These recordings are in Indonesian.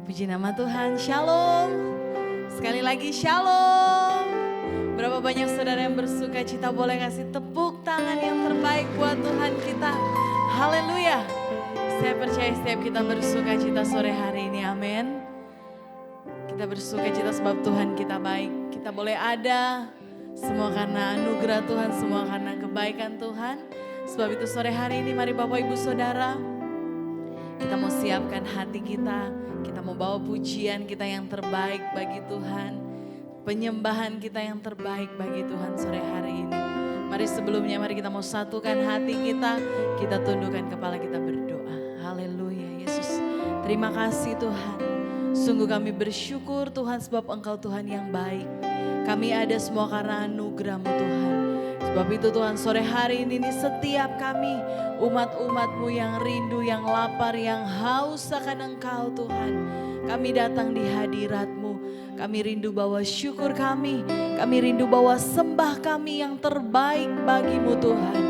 Puji nama Tuhan, shalom. Sekali lagi shalom. Berapa banyak saudara yang bersuka cita boleh kasih tepuk tangan yang terbaik buat Tuhan kita. Haleluya. Saya percaya setiap kita bersuka cita sore hari ini, amin. Kita bersuka cita sebab Tuhan kita baik. Kita boleh ada, semua karena anugerah Tuhan, semua karena kebaikan Tuhan. Sebab itu sore hari ini mari Bapak Ibu Saudara, kita mau siapkan hati kita mau bawa pujian kita yang terbaik bagi Tuhan. Penyembahan kita yang terbaik bagi Tuhan sore hari ini. Mari sebelumnya mari kita mau satukan hati kita tundukkan kepala kita berdoa. Haleluya Yesus. Terima kasih Tuhan. Sungguh kami bersyukur Tuhan sebab Engkau Tuhan yang baik. Kami ada semua karena anugerah-Mu Tuhan. Sebab itu Tuhan sore hari ini setiap kami umat-umat-Mu yang rindu, yang lapar, yang haus akan Engkau Tuhan. Kami datang di hadirat-Mu. Kami rindu bawa syukur kami rindu bawa sembah kami yang terbaik bagi-Mu Tuhan.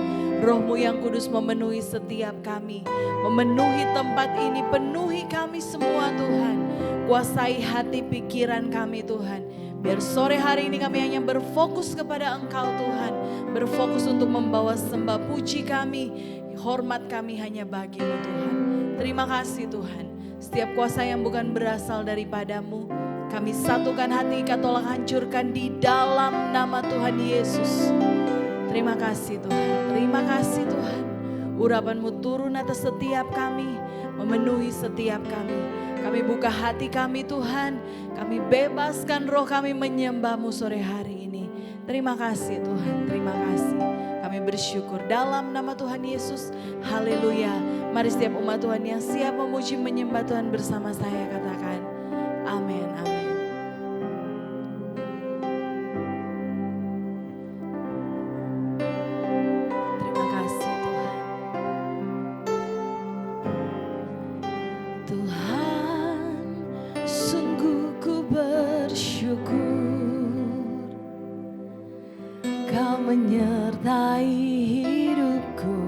Roh-Mu yang kudus memenuhi setiap kami. Memenuhi tempat ini, penuhi kami semua Tuhan. Kuasai hati pikiran kami Tuhan. Biar sore hari ini kami hanya berfokus kepada Engkau Tuhan. Berfokus untuk membawa sembah puji kami. Hormat kami hanya bagi-Mu Tuhan. Terima kasih Tuhan. Setiap kuasa yang bukan berasal daripada-Mu, kami satukan hati, tolak hancurkan di dalam nama Tuhan Yesus. Terima kasih Tuhan. Terima kasih Tuhan. Urapan-Mu turun atas setiap kami. Memenuhi setiap kami. Kami buka hati kami Tuhan. Kami bebaskan roh kami menyembah-Mu sore hari ini. Terima kasih Tuhan. Terima kasih. Kami bersyukur dalam nama Tuhan Yesus. Haleluya. Mari setiap umat Tuhan yang siap memuji menyembah Tuhan bersama saya katakan amin. Amin. Terima kasih Tuhan. Tuhan, sungguh ku bersyukur Kau menyertai hidupku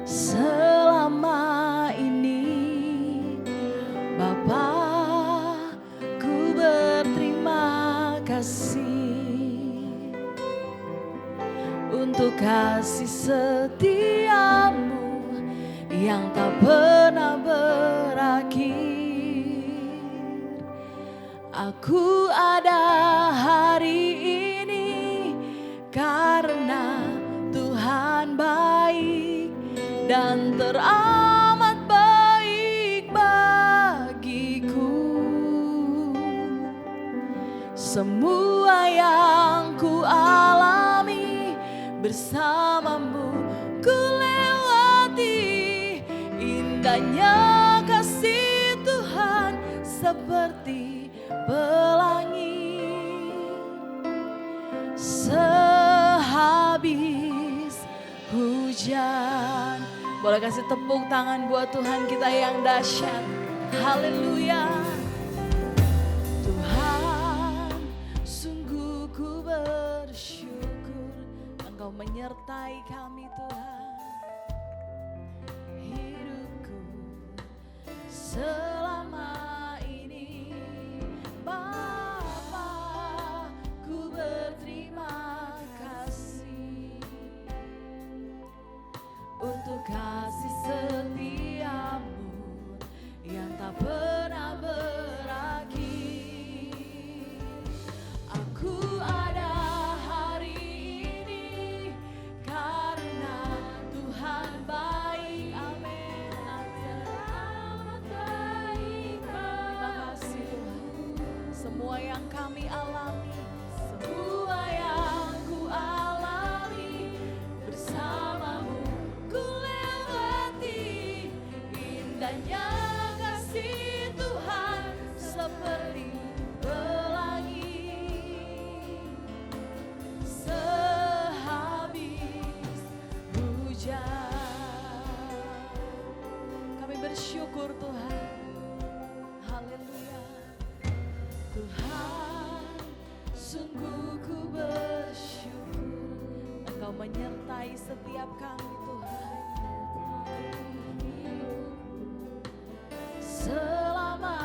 selama ini. Bapa, ku berterima kasih untuk kasih setia-Mu yang tak pernah berakhir. Aku ada hari ini karena Tuhan baik dan teramat baik bagiku. Semua yang ku alami bersama-Mu ku lewati. Indahnya kasih Tuhan seperti pelangi. Sehabis hujan. Boleh kasih tepuk tangan buat Tuhan kita yang dahsyat. Haleluya. Tuhan, sungguh ku bersyukur Engkau menyertai kami Tuhan. Hidupku selama ini. Bapa, ku berterima kasih untuk kasih setia-Mu yang tak pernah berakhir. Aku ada hari ini karena Tuhan baik. Amin. Amat baik. Terima kasih Tuhan. Semua yang kami alami, semua yang ku alami bersama-Mu ku lewati. Indahnya kasih Tuhan seperti pelangi. Sehabis hujan. Kami bersyukur Tuhan. Haleluya. Tuhan, sungguh ku bersyukur Engkau menyertai setiap kami Tuhan. Selama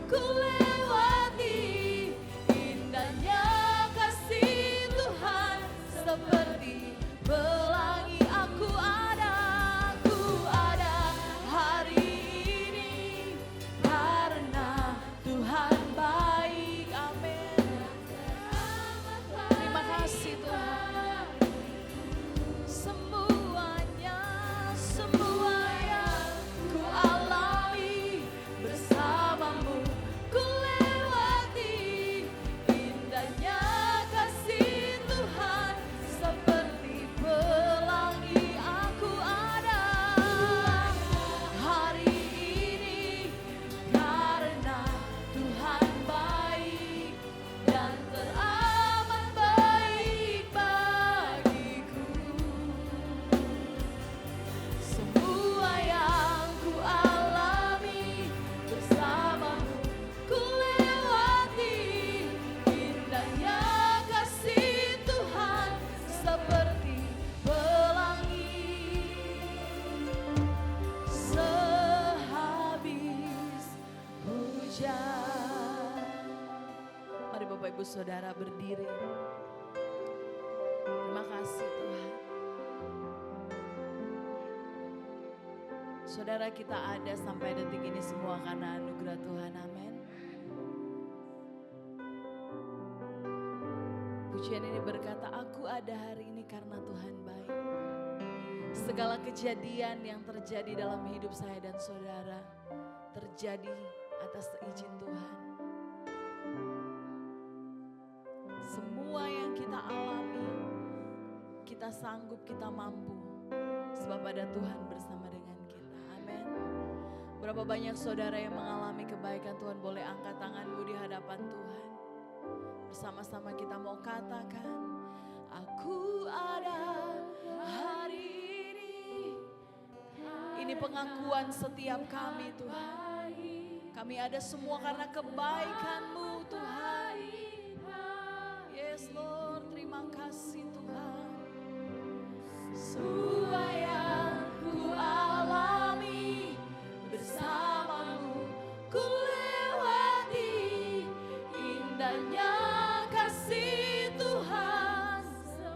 ku lewati. Indahnya kasih Tuhan seperti pelangi. Aku ada hari ini karena Tuhan baik. Amin. Terima kasih Tuhan. Semuanya yang ku alami bersamamu, ku lewati. Indahnya kasih Tuhan seperti pelangi. Aku ada hari ini karena Tuhan baik dan teramat baik bagiku. Semua yang ku alami bersamamu, ku lewati. Indahnya kasih Tuhan seperti pelangi. Sehabis hujan. Mari Bapak Ibu Saudara berdiri. Terima kasih Tuhan. Saudara, kita ada sampai detik ini semua karena anugerah Tuhan. Amin. Pujian ini berkata, aku ada hari ini karena Tuhan baik. Segala kejadian yang terjadi dalam hidup saya dan saudara terjadi atas izin Tuhan. Semua yang kita alami, kita sanggup, kita mampu, sebab ada Tuhan bersama dengan kita. Amin. Berapa banyak saudara yang mengalami kebaikan Tuhan, boleh angkat tanganmu di hadapan Tuhan. Bersama-sama kita mau katakan, aku ada hari ini. Ini pengakuan setiap kami Tuhan. Kami ada semua karena kebaikan-Mu Tuhan. Yes Lord, terima kasih Tuhan. Semua yang ku alami bersamamu, ku lewati. Indahnya kasih Tuhan.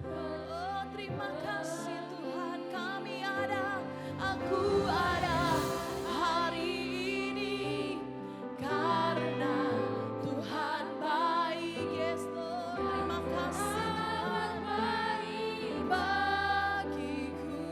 Oh, terima kasih Tuhan, kami ada, aku ada hari ini karena Tuhan baik. Yes Lord, terima kasih Tuhan bagiku.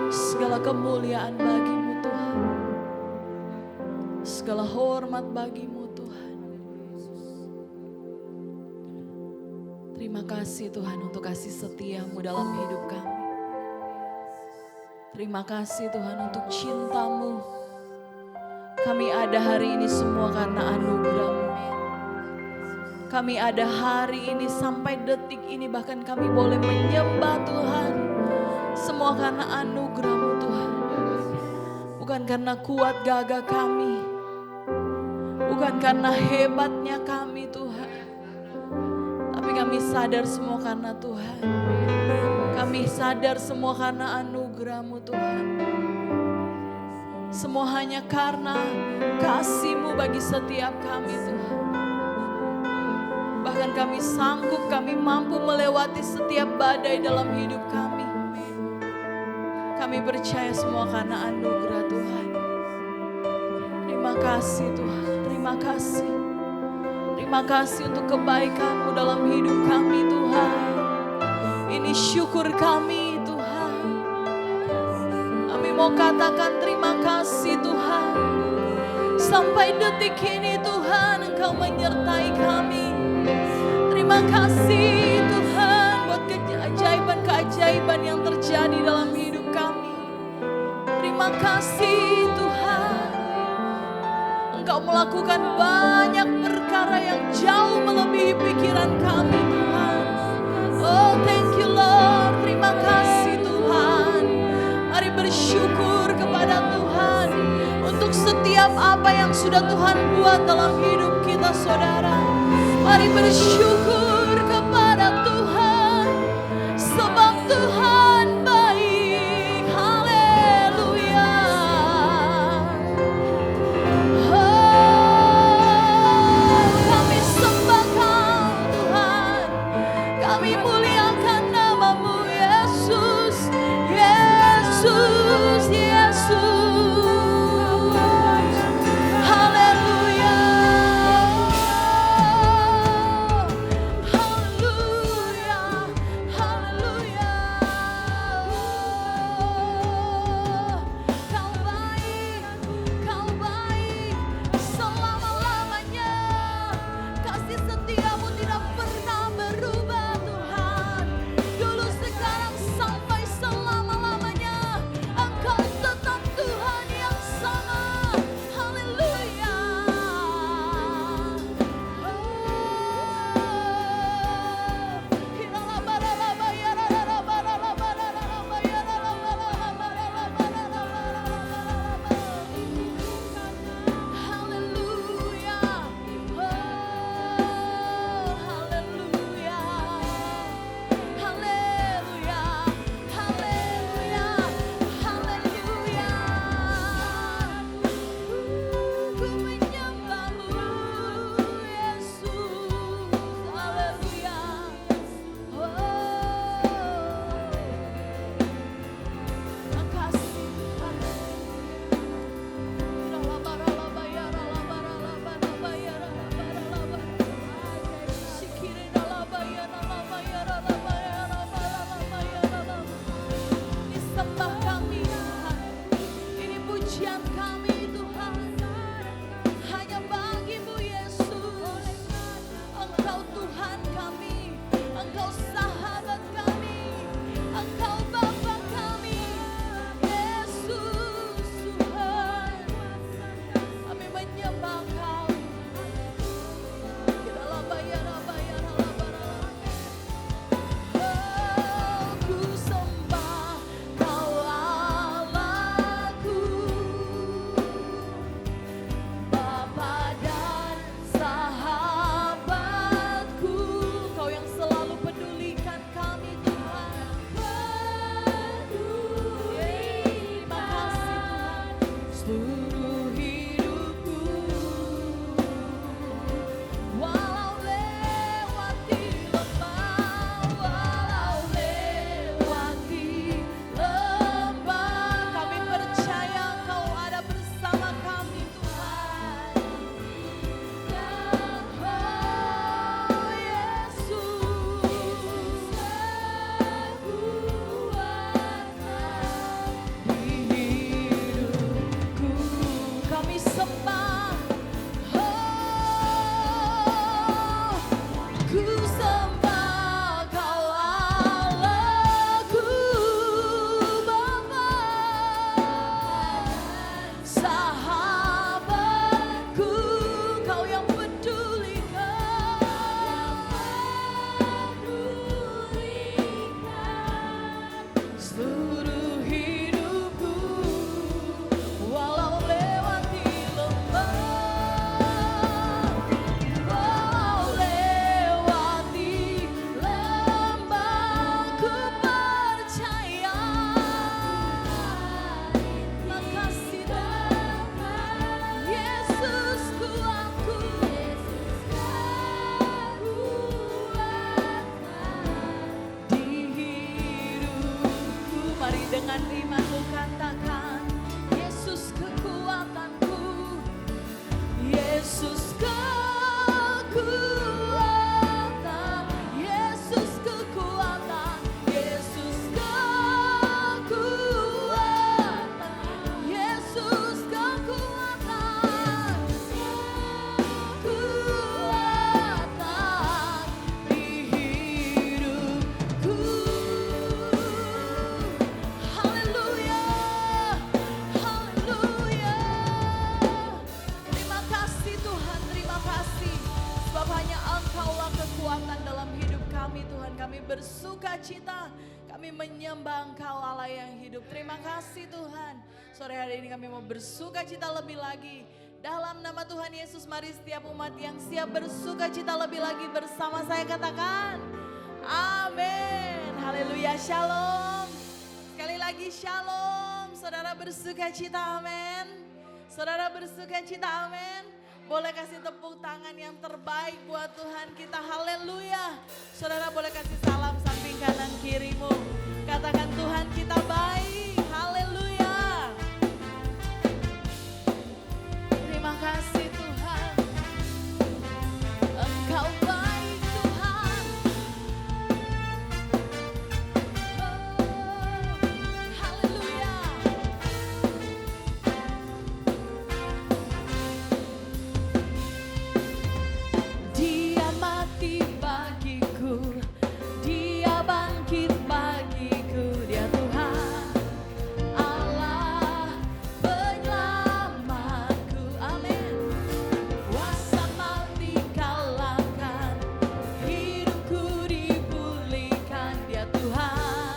Segala kemuliaan bagimu Tuhan. Segala hormat bagimu Tuhan. Terima kasih Tuhan untuk kasih setiamu dalam hidup kami. Terima kasih Tuhan untuk cintamu. Kami ada hari ini semua karena anugerah-Mu. Kami ada hari ini sampai detik ini bahkan kami boleh menyembah Tuhan. Semua karena anugerah-Mu Tuhan. Bukan karena kuat gagah kami. Bukan karena hebatnya kami Tuhan. Tapi kami sadar semua karena Tuhan. Kami sadar semua karena anugerah-Mu Tuhan. Semua hanya karena kasih-Mu bagi setiap kami Tuhan. Bahkan kami sanggup, kami mampu melewati setiap badai dalam hidup kami. Kami percaya semua karena anugerah Tuhan. Terima kasih Tuhan, terima kasih. Terima kasih untuk kebaikan-Mu dalam hidup kami Tuhan. Ini syukur kami Tuhan. Kami mau katakan terima kasih Tuhan. Sampai detik ini Tuhan Engkau menyertai kami. Terima kasih Tuhan buat keajaiban-keajaiban yang terjadi dalam hidup kami. Terima kasih Tuhan. Engkau melakukan banyak perkara yang jauh melebihi pikiran kami Tuhan. Oh thank you Lord. Terima kasih Tuhan. Mari bersyukur kepada Tuhan untuk setiap apa yang sudah Tuhan buat dalam hidup kita saudara. Mari bersyukur kepada Tuhan sebab Tuhan baik. Haleluya. Oh, kami sembah Kau Tuhan. Kami muliakan nama-Mu Yesus. Yesus, Yesus. Haleluya. Yesus kekuatan, Yesus kekuatan, Yesus kekuatan, Yesus kekuatan, kekuatan di hidupku. Haleluya, haleluya. Terima kasih Tuhan, terima kasih. Sebab hanya Engkaulah kekuatan dalam hidup kami Tuhan. Kami bersuka cita, kami menyembah Engkau Allah yang hidup. Terima kasih Tuhan. Sore hari ini kami mau bersuka cita lebih lagi. Dalam nama Tuhan Yesus, mari setiap umat yang siap bersuka cita lebih lagi bersama saya katakan, amin. Haleluya, shalom. Sekali lagi shalom. Saudara bersuka cita, amin. Saudara bersuka cita, amin. Boleh kasih tepuk tangan yang terbaik buat Tuhan kita, haleluya. Saudara boleh kasih salam samping kanan kirimu. Katakan Tuhan kita baik, haleluya. Terima kasih Tuhan, Engkau baik Tuhan. Oh, haleluya. Dia mati bagiku, Dia bangkit bagiku, Dia Tuhan Allah penyelamatku, amin. Kuasa mati kalahkan, hidupku dipulihkan, Dia Tuhan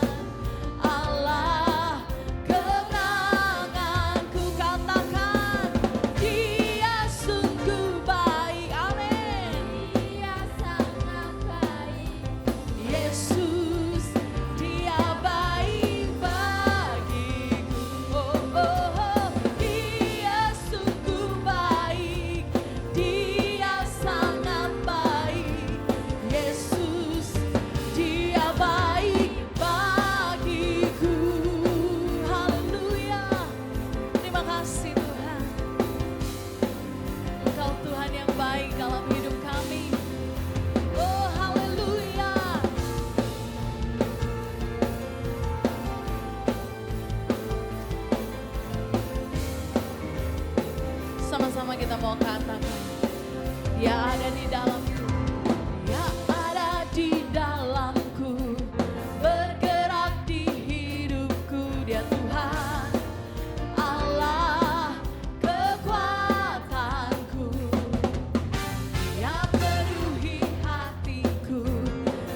Allah kemenanganku. Katakan Dia sungguh baik, amin. Dia sangat baik, Yesus Dia baik bagiku. Oh, oh, oh. Dia sungguh baik, Dia sangat baik, Yesus Dia baik bagiku. Haleluya. Terima kasih Tuhan, Engkau Tuhan yang baik dalam hidup kami. Oh haleluya. Sama-sama kita mau katakan, Dia ada di dalamku, Dia ada di dalamku, bergerak di hidupku, Dia Tuhan Allah kekuatanku. Dia penuhi hatiku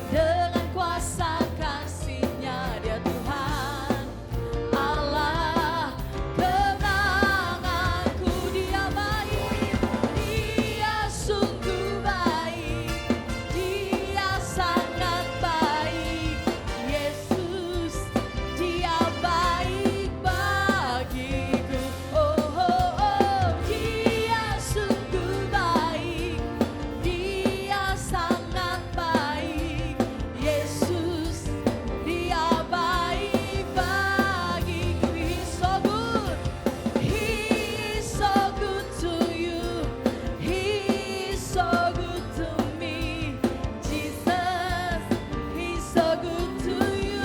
dengan kuasa kasih-Nya, Dia Tuhan Allah kemenanganku. Dia baik, Dia sungguh baik, Dia sangat baik, Yesus Dia baik bagiku. Oh, oh, oh. Dia sungguh baik, Dia sangat baik, Yesus Dia baik bagiku. He's so good, He's so good to you, He's so good to me, Jesus, He's so good to you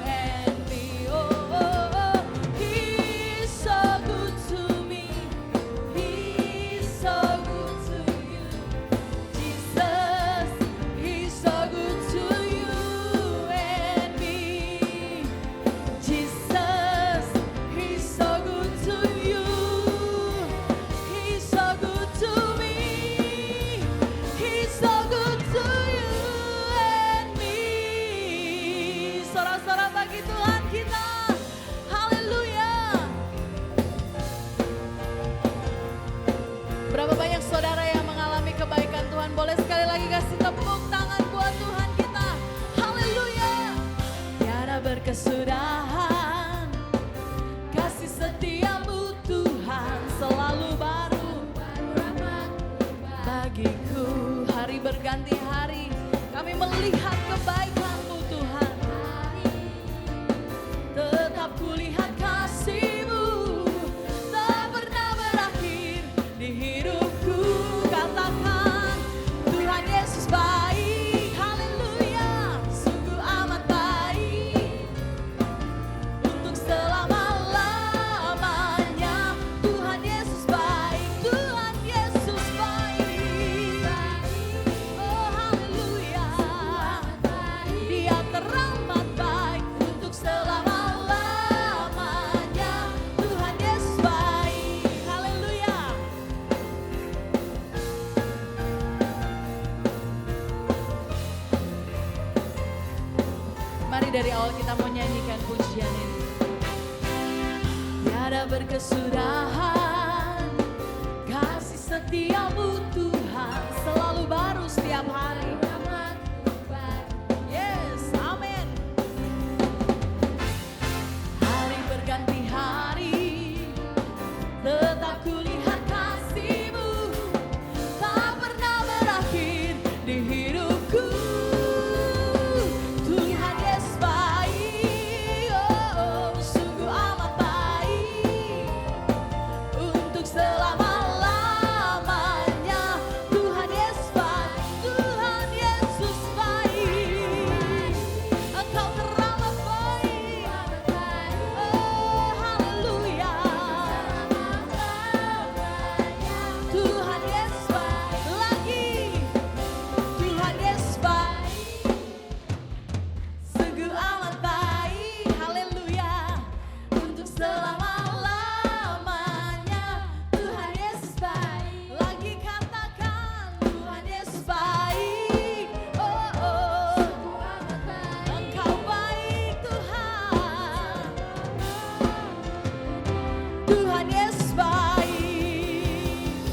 and me. Oh, oh, oh. He's so good to me, He's so good to you, Jesus, He's so good to you and me. Jesus, He's so good to you, He's so good to me, He's so good to you and me. Sorak-sorak bagi Tuhan kita, haleluya. Berapa banyak saudara yang mengalami kebaikan Tuhan? Boleh sekali lagi kasih tepuk tangan buat Tuhan kita, haleluya. Tiada berkesudahan, kasih setiamu Tuhan selalu baru bagiku. Hari berganti hari, kami melihat kebaikan-Mu Tuhan. Tetap kulihat kasih-Mu tak pernah berakhir di hidupku. dari awal kita mau nyanyikan pujian ini. Tiada berkesudahan, kasih setiamu Tuhan, selalu baru setiap hari. Yes, amin. Hari berganti hari, tetap kulihat kasih-Mu, tak pernah berakhir di hidupku. Tuhan Yesus baik, oh, sungguh amat baik, untuk selama-lamanya. Tuhan Yesus baik, Tuhan Yesus baik, Engkau teramat baik, oh haleluya. Tuhan Yesus baik lagi, Tuhan Yesus baik, sungguh amat baik, haleluya, untuk selama-lamanya. Tuhan Yesus baik, lagi katakan Tuhan Yesus baik, oh oh, Engkau baik Tuhan, Tuhan Yesus baik,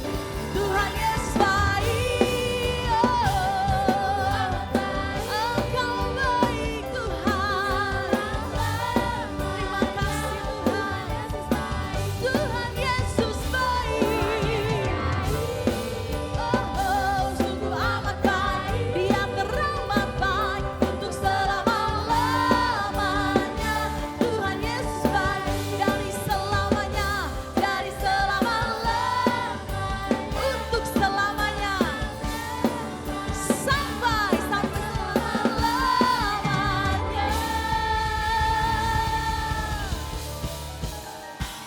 Tuhan Yesus baik, oh Engkau baik Tuhan. Terima kasih Tuhan, Tuhan Yesus baik, oh sungguh amat baik, Dia teramat baik, untuk selama-lamanya. Tuhan Yesus baik, dari selamanya, dari selama-lamanya, untuk selamanya, sampai selama-lamanya.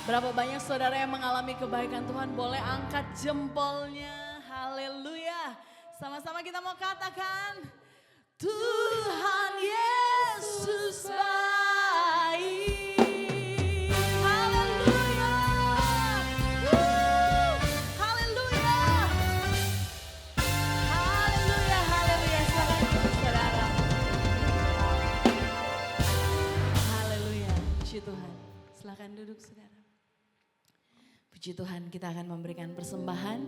Berapa banyak saudara yang mengalami kebaikan Tuhan? Boleh angkat jempolnya. Haleluya. Sama-sama kita mau katakan, Tuhan Yesus baik. Haleluya. Haleluya. Haleluya, haleluya. Silakan duduk saudara. Haleluya. Puji Tuhan. Silakan duduk saudara. Puji Tuhan, kita akan memberikan persembahan.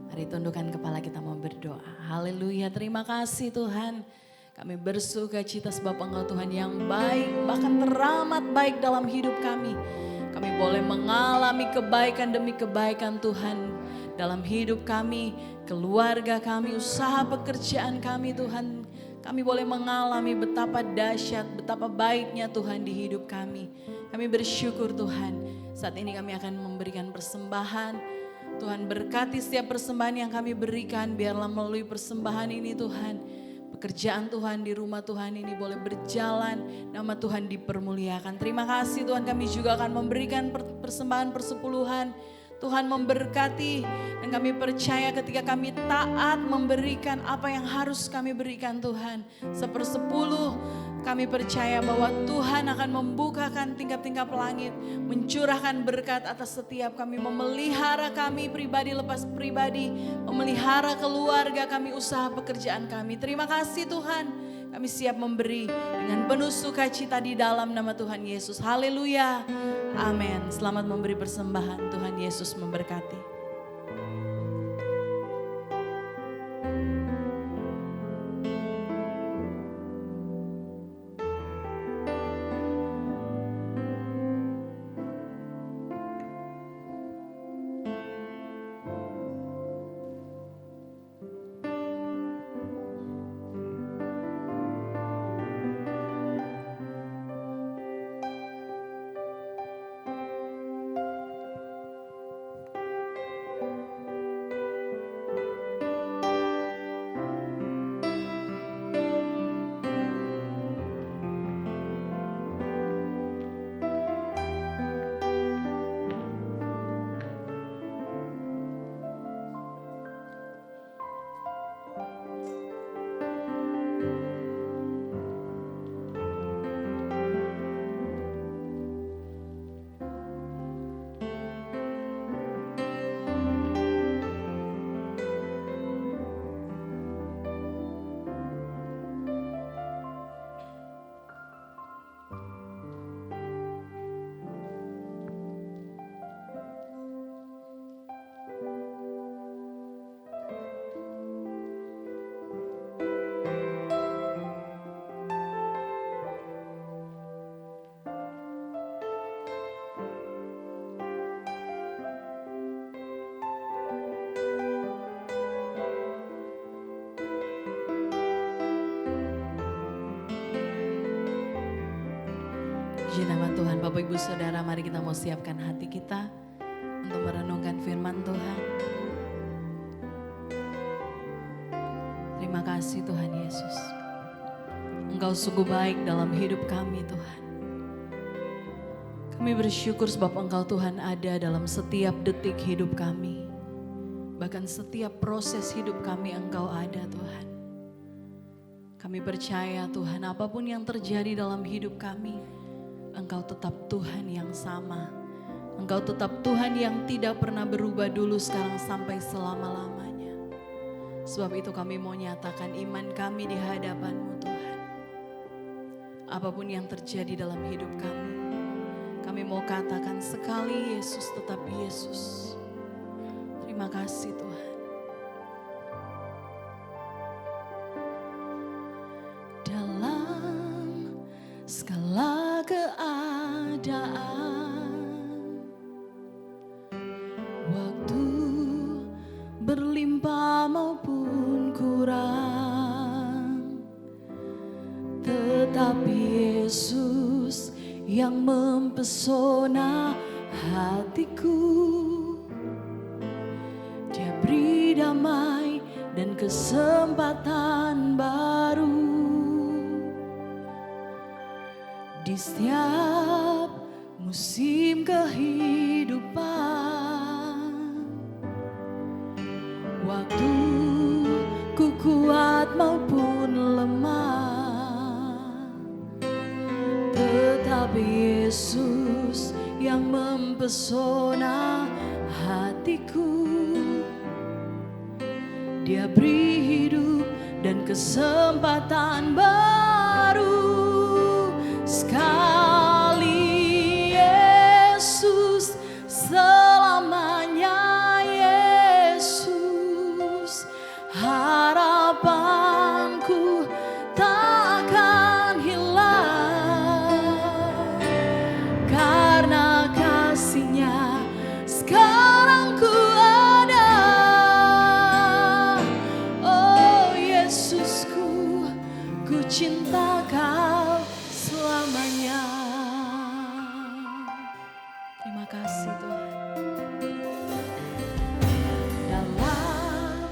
Mari tundukkan kepala, kita mau berdoa. Haleluya, terima kasih Tuhan. Kami bersuka cita sebab Engkau Tuhan yang baik, bahkan teramat baik dalam hidup kami. Kami boleh mengalami kebaikan demi kebaikan Tuhan dalam hidup kami, keluarga kami, usaha pekerjaan kami Tuhan. Kami boleh mengalami betapa dahsyat, betapa baiknya Tuhan di hidup kami. Kami bersyukur Tuhan. Saat ini kami akan memberikan persembahan. Tuhan berkati setiap persembahan yang kami berikan. Biarlah melalui persembahan ini Tuhan, pekerjaan Tuhan di rumah Tuhan ini boleh berjalan. Nama Tuhan dipermuliakan. Terima kasih Tuhan, kami juga akan memberikan persembahan persepuluhan. Tuhan memberkati dan kami percaya ketika kami taat memberikan apa yang harus kami berikan Tuhan. 1/10 kami percaya bahwa Tuhan akan membukakan tingkap-tingkap langit, mencurahkan berkat atas setiap kami, memelihara kami pribadi lepas pribadi, memelihara keluarga kami, usaha pekerjaan kami. Terima kasih Tuhan, kami siap memberi dengan penuh sukacita di dalam nama Tuhan Yesus. Haleluya, amin. Selamat memberi persembahan, Tuhan Yesus memberkati. Puji nama Tuhan. Bapak Ibu Saudara, mari kita mau siapkan hati kita untuk merenungkan firman Tuhan. Terima kasih Tuhan Yesus. Engkau sungguh baik dalam hidup kami Tuhan. Kami bersyukur sebab Engkau Tuhan ada dalam setiap detik hidup kami. Bahkan setiap proses hidup kami Engkau ada Tuhan. Kami percaya Tuhan apapun yang terjadi dalam hidup kami, Engkau tetap Tuhan yang sama. Engkau tetap Tuhan yang tidak pernah berubah dulu, sekarang sampai selama-lamanya. Sebab itu kami mau nyatakan iman kami di hadapan-Mu Tuhan. Apapun yang terjadi dalam hidup kami mau katakan sekali Yesus tetap Yesus. Terima kasih Tuhan. Dalam segala keadaan, waktu berlimpah maupun kurang, tetapi Yesus yang mempesona hatiku. Dia beri damai dan kesempatan baru di setiap musim kehidupan. Waktu ku kuat maupun lemah, tetapi Yesus yang mempesona hatiku. Dia beri hidup dan kesempatan baru. Sekali Yesus, selamanya Yesus. Harapanku takkan hilang, karena kasih-Nya sekarang ku ada. Oh Yesusku, ku cinta Kau selamanya. Terima kasih Tuhan. Dalam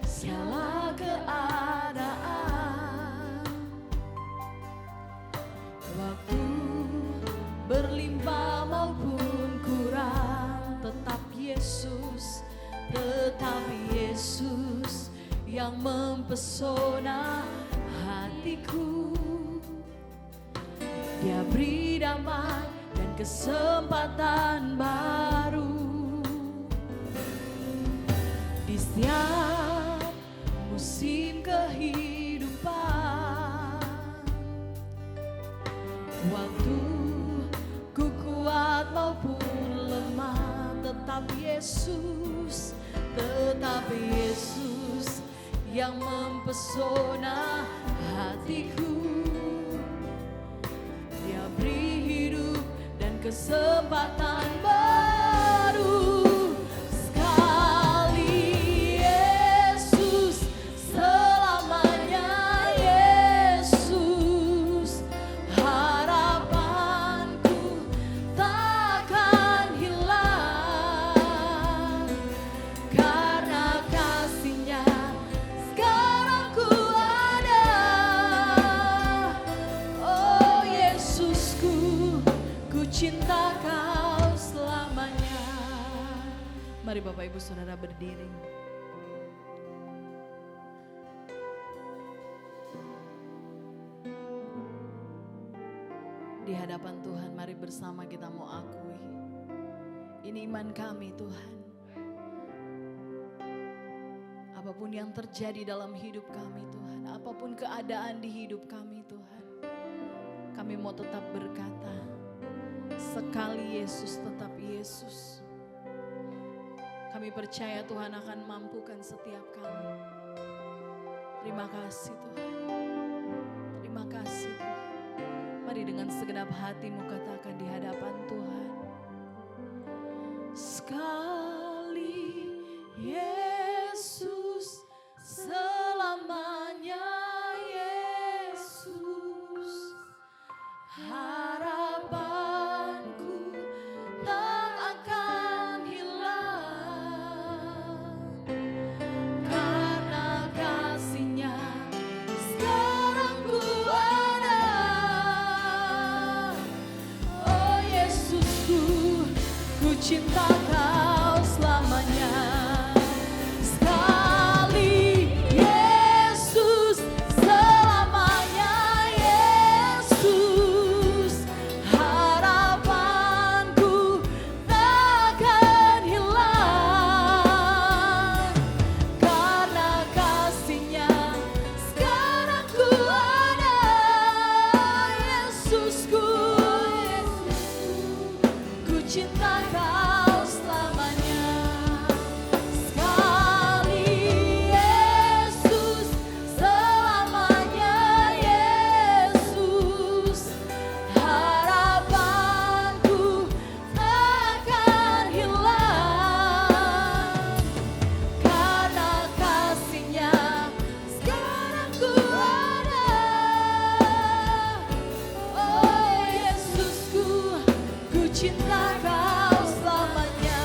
segala keadaan, waktu berlimpah maupun kurang, tetap Yesus yang mempesona hatiku. Dia beri damai dan kesempatan baru di setiap musim kehidupan. Waktu ku kuat maupun lemah, tetap Yesus yang mempesona hatiku. Dia beri hidup dan kesempatan baru. Sekali Yesus, selamanya Yesus. Harapanku takkan hilang, karena kasih-Nya sekarang ku ada. Oh Yesusku, ku cinta Kau selamanya. Mari Bapak Ibu Saudara berdiri. Di hadapan Tuhan, mari bersama kita mau akui, ini iman kami Tuhan. Apapun yang terjadi dalam hidup kami Tuhan, apapun keadaan di hidup kami Tuhan, kami mau tetap berkata, sekali Yesus tetap Yesus. Kami percaya Tuhan akan mampukan setiap kami. Terima kasih Tuhan. Terima kasih Tuhan. Mari dengan segenap hatimu katakan di hadapan Tuhan. Sekali Yesus, selamanya Yesus. Harapan cinta Kau selamanya. Sekali Yesus, selamanya Yesus. Harapanku takkan hilang, karena kasih-Nya sekarang ku ada. Yesusku, ku cinta Kau selamanya. Sekali Yesus, selamanya Yesus. Harapanku takkan hilang, karena kasih-Nya sekarang ku ada. Oh Yesusku, ku cinta Kau selamanya.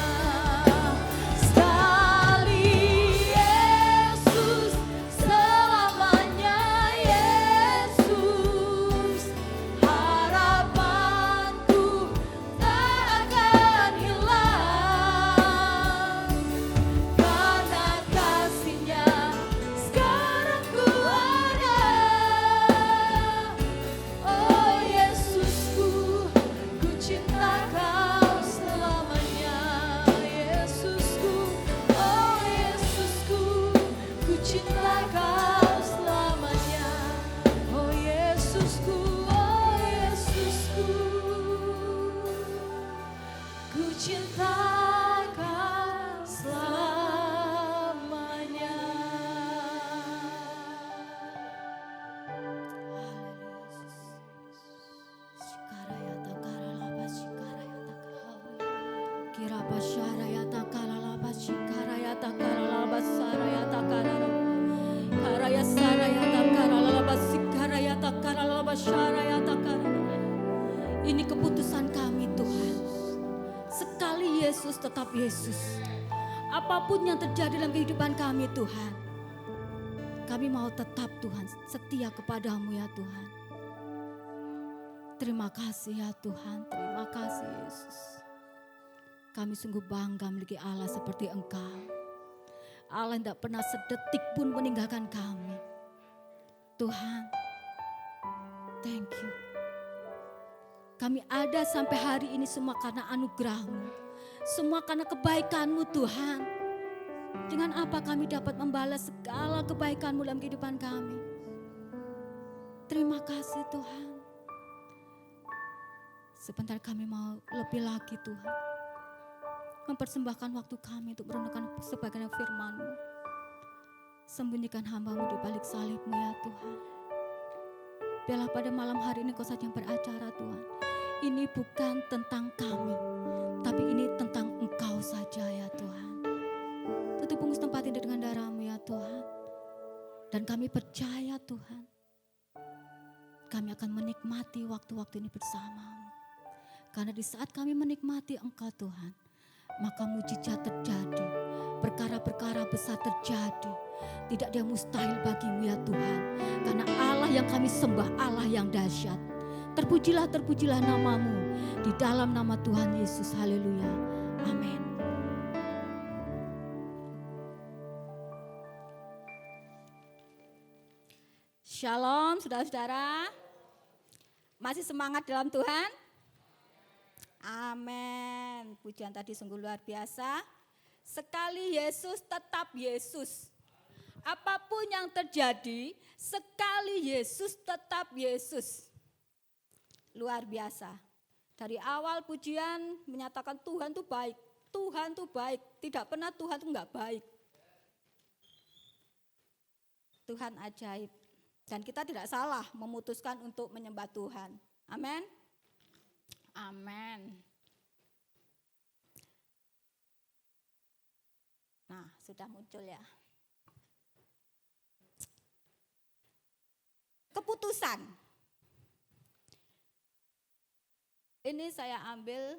Sekali Yesus, selamanya Yesus. Harapanku takkan hilang, karena kasih-Nya sekarang ku ada. Oh Yesusku, ku cinta Kau selamanya. Yesusku, oh Yesusku, ku cinta Kau selamanya. Oh Yesusku, oh Yesusku, ku cinta Kau selamanya. Ini keputusan kami Tuhan. Sekali Yesus tetap Yesus. Apapun yang terjadi dalam kehidupan kami Tuhan, kami mau tetap Tuhan setia kepadamu ya Tuhan. Terima kasih ya Tuhan, terima kasih Yesus. Kami sungguh bangga memiliki Allah seperti Engkau. Allah yang tidak pernah sedetik pun meninggalkan kami. Tuhan, thank you. Kami ada sampai hari ini semua karena anugerah-Mu. Semua karena kebaikan-Mu Tuhan. Dengan apa kami dapat membalas segala kebaikan-Mu dalam kehidupan kami. Terima kasih Tuhan. Sebentar kami mau lebih lagi Tuhan. Mempersembahkan waktu kami untuk merenungkan sebagian firman-Mu. Sembunyikan hamba-Mu di balik salib-Mu ya Tuhan. Biarlah pada malam hari ini Kau saja yang beracara Tuhan. Ini bukan tentang kami, tapi ini tentang Engkau saja ya Tuhan. Tutup bungkus tempat ini dengan darah-Mu ya Tuhan. Dan kami percaya Tuhan, kami akan menikmati waktu-waktu ini bersama-Mu. Karena di saat kami menikmati Engkau Tuhan, maka mujizat terjadi, perkara-perkara besar terjadi. Tidak ada yang mustahil bagi-Mu ya Tuhan. Karena Allah yang kami sembah, Allah yang dahsyat. Terpujilah, terpujilah nama-Mu di dalam nama Tuhan Yesus. Haleluya. Amin. Shalom saudara-saudara. Masih semangat dalam Tuhan? Amin. Pujian tadi sungguh luar biasa. Sekali Yesus tetap Yesus. Apapun yang terjadi, sekali Yesus tetap Yesus. Luar biasa. Dari awal pujian menyatakan Tuhan itu baik. Tuhan itu baik. Tidak pernah Tuhan itu enggak baik. Tuhan ajaib. Dan kita tidak salah memutuskan untuk menyembah Tuhan. Amin. Amin. Nah, sudah muncul ya. Keputusan. Ini saya ambil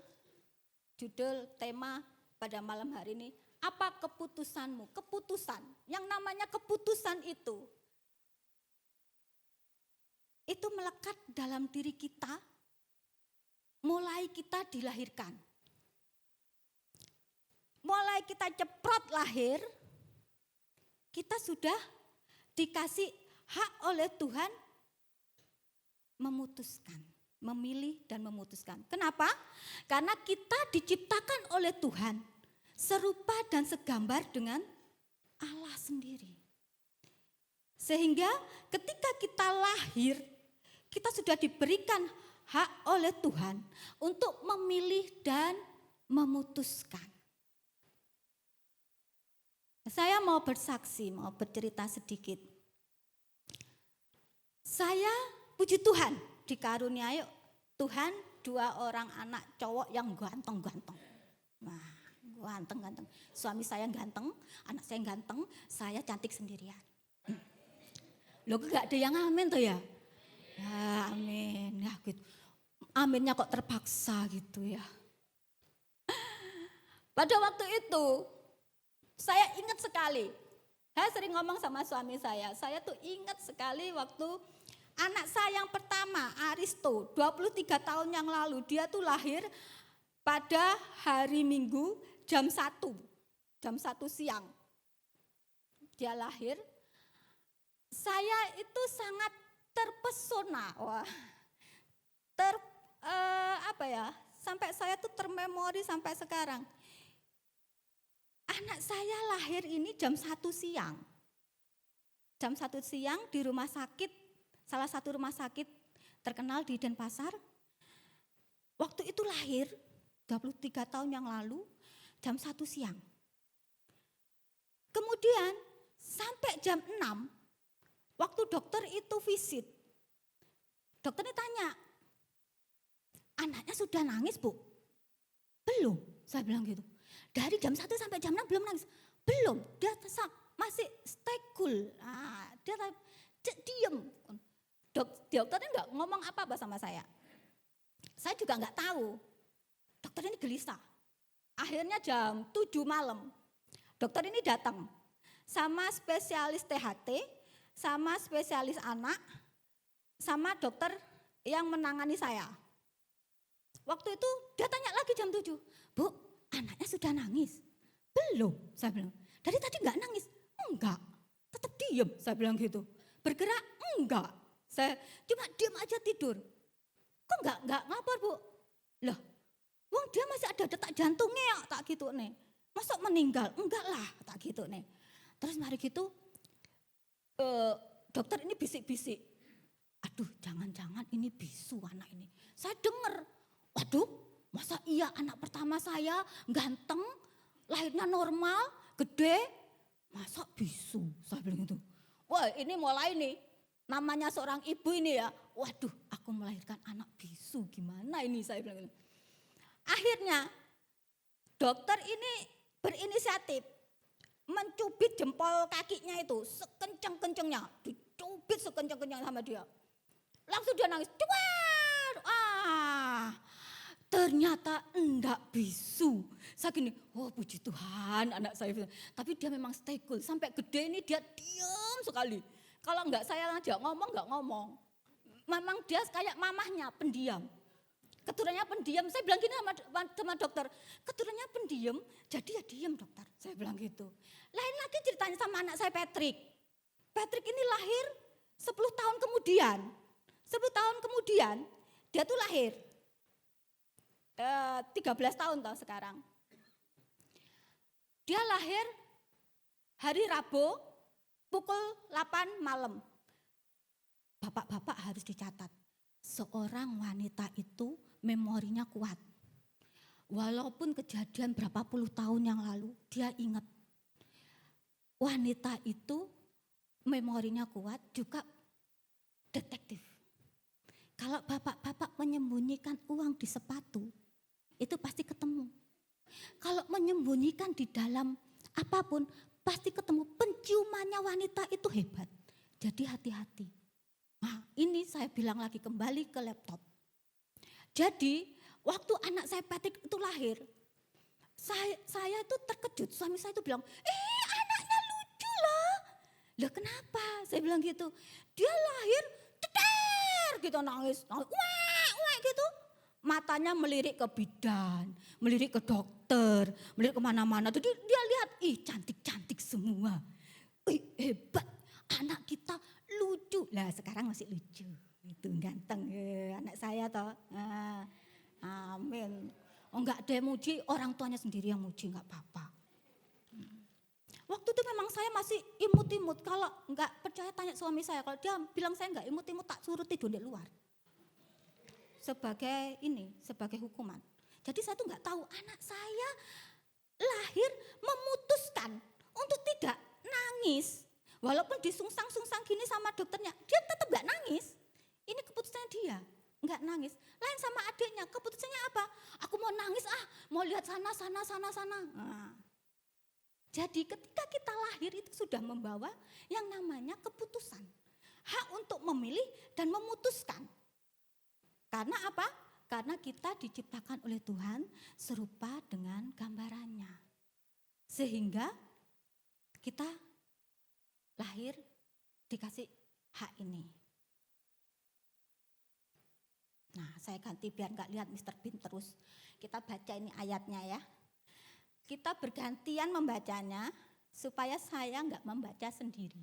judul tema pada malam hari ini. Apa keputusanmu? Keputusan. Yang namanya keputusan itu melekat dalam diri kita mulai kita dilahirkan. mulai kita ceprot lahir, kita sudah dikasih hak oleh Tuhan memutuskan, memilih dan memutuskan. Kenapa? Karena kita diciptakan oleh Tuhan serupa dan segambar dengan Allah sendiri. Sehingga ketika kita lahir, kita sudah diberikan hak oleh Tuhan untuk memilih dan memutuskan. Saya mau bersaksi, mau bercerita sedikit. Saya puji Tuhan dikaruniai Tuhan 2 orang anak cowok yang ganteng-ganteng. Nah, ganteng-ganteng. Suami saya ganteng, anak saya ganteng, saya cantik sendirian. Loh gak ada yang amin tuh ya? Ya amin, ya gitu. Aminnya kok terpaksa gitu ya. Pada waktu itu saya ingat sekali. Saya sering ngomong sama suami saya tuh ingat sekali waktu anak saya yang pertama, Aristo, 23 tahun yang lalu, dia tuh lahir pada hari Minggu jam 1 siang. Dia lahir, saya itu sangat terpesona, sampai saya tuh termemori sampai sekarang. Anak saya lahir ini jam 1 siang. Jam 1 siang di rumah sakit, salah satu rumah sakit terkenal di Denpasar. Waktu itu lahir 23 tahun yang lalu jam 1 siang. Kemudian sampai jam 6 waktu dokter itu visit. Dokternya tanya, anaknya sudah nangis bu? Belum, saya bilang gitu. Dari jam 1 sampai jam 6 belum nangis. Belum, dia masih stay cool. Dia diem. Dokternya enggak ngomong apa-apa sama saya. Saya juga enggak tahu. Dokter ini gelisah. Akhirnya jam 7 malam, dokter ini datang sama spesialis THT, sama spesialis anak, sama dokter yang menangani saya. Waktu itu dia tanya lagi jam 7, Bu, anaknya sudah nangis? Belum, saya bilang. Dari tadi enggak nangis? Enggak, tetap diem, saya bilang gitu. Bergerak? Enggak, saya cuma diem aja tidur. Kok enggak ngapor bu? Loh, wong dia masih ada detak jantungnya ya, tak gitu nih. Masa meninggal? Enggak lah, tak gitu nih. Terus mari gitu, dokter ini bisik-bisik. Aduh, jangan-jangan ini bisu anak ini. Saya dengar, waduh, masa iya anak pertama saya ganteng, lahirnya normal, gede, masa bisu? Saya bilang gitu. Wah ini mulai nih, namanya seorang ibu ini ya, waduh aku melahirkan anak bisu, gimana ini saya bilang gitu. Akhirnya dokter ini berinisiatif mencubit jempol kakinya itu sekencang-kencangnya, dicubit sekencang-kencangnya sama dia. Langsung dia nangis, cuar, ternyata enggak bisu. Saya gini, oh puji Tuhan anak saya. Tapi dia memang stay cool, sampai gede ini dia diam sekali. Kalau enggak saya ngajak ngomong, enggak ngomong. Memang dia kayak mamahnya, pendiam. Keturunannya pendiam, saya bilang gini sama dokter, keturunannya pendiam, jadi ya diam dokter, saya bilang gitu. Lain lagi ceritanya sama anak saya Patrick. Patrick ini lahir 10 tahun kemudian. 10 tahun kemudian dia tuh lahir. 13 tahun tahu sekarang. Dia lahir hari Rabu pukul 8 malam. Bapak-bapak harus dicatat. Seorang wanita itu memorinya kuat. Walaupun kejadian berapa puluh tahun yang lalu, dia ingat. Wanita itu memorinya kuat, juga detektif. Kalau bapak-bapak menyembunyikan uang di sepatu, itu pasti ketemu. Kalau menyembunyikan di dalam apapun, pasti ketemu. Penciumannya wanita itu hebat. Jadi hati-hati. Nah ini saya bilang lagi kembali ke laptop. Jadi waktu anak saya Patrick itu lahir, saya itu terkejut. Suami saya itu bilang, anaknya lucu loh. Lah kenapa? Saya bilang gitu. Dia lahir, gitu nangis, wah gitu. matanya melirik ke bidan, melirik ke dokter, melirik kemana-mana. Jadi dia lihat, ih cantik-cantik semua. Ih hebat, anak kita lucu. Lah sekarang masih lucu, itu ganteng anak saya toh. Nah, amin. Oh enggak ada yang muji, orang tuanya sendiri yang muji, enggak apa-apa. Waktu itu memang saya masih imut-imut, kalau enggak percaya tanya suami saya, kalau dia bilang saya enggak imut-imut tak suruh tidur di luar. Sebagai hukuman. Jadi saya tuh enggak tahu anak saya lahir memutuskan untuk tidak nangis. Walaupun disungsang-sungsang gini sama dokternya, dia tetap enggak nangis. Ini keputusannya dia, enggak nangis. Lain sama adiknya, keputusannya apa? Aku mau nangis mau lihat sana. Nah. Jadi ketika kita lahir itu sudah membawa yang namanya keputusan. Hak untuk memilih dan memutuskan. Karena apa? Karena kita diciptakan oleh Tuhan serupa dengan gambarannya. Sehingga kita lahir dikasih hak ini. Nah, saya ganti biar enggak lihat Mr. Bean terus. Kita baca ini ayatnya ya. Kita bergantian membacanya supaya saya enggak membaca sendiri.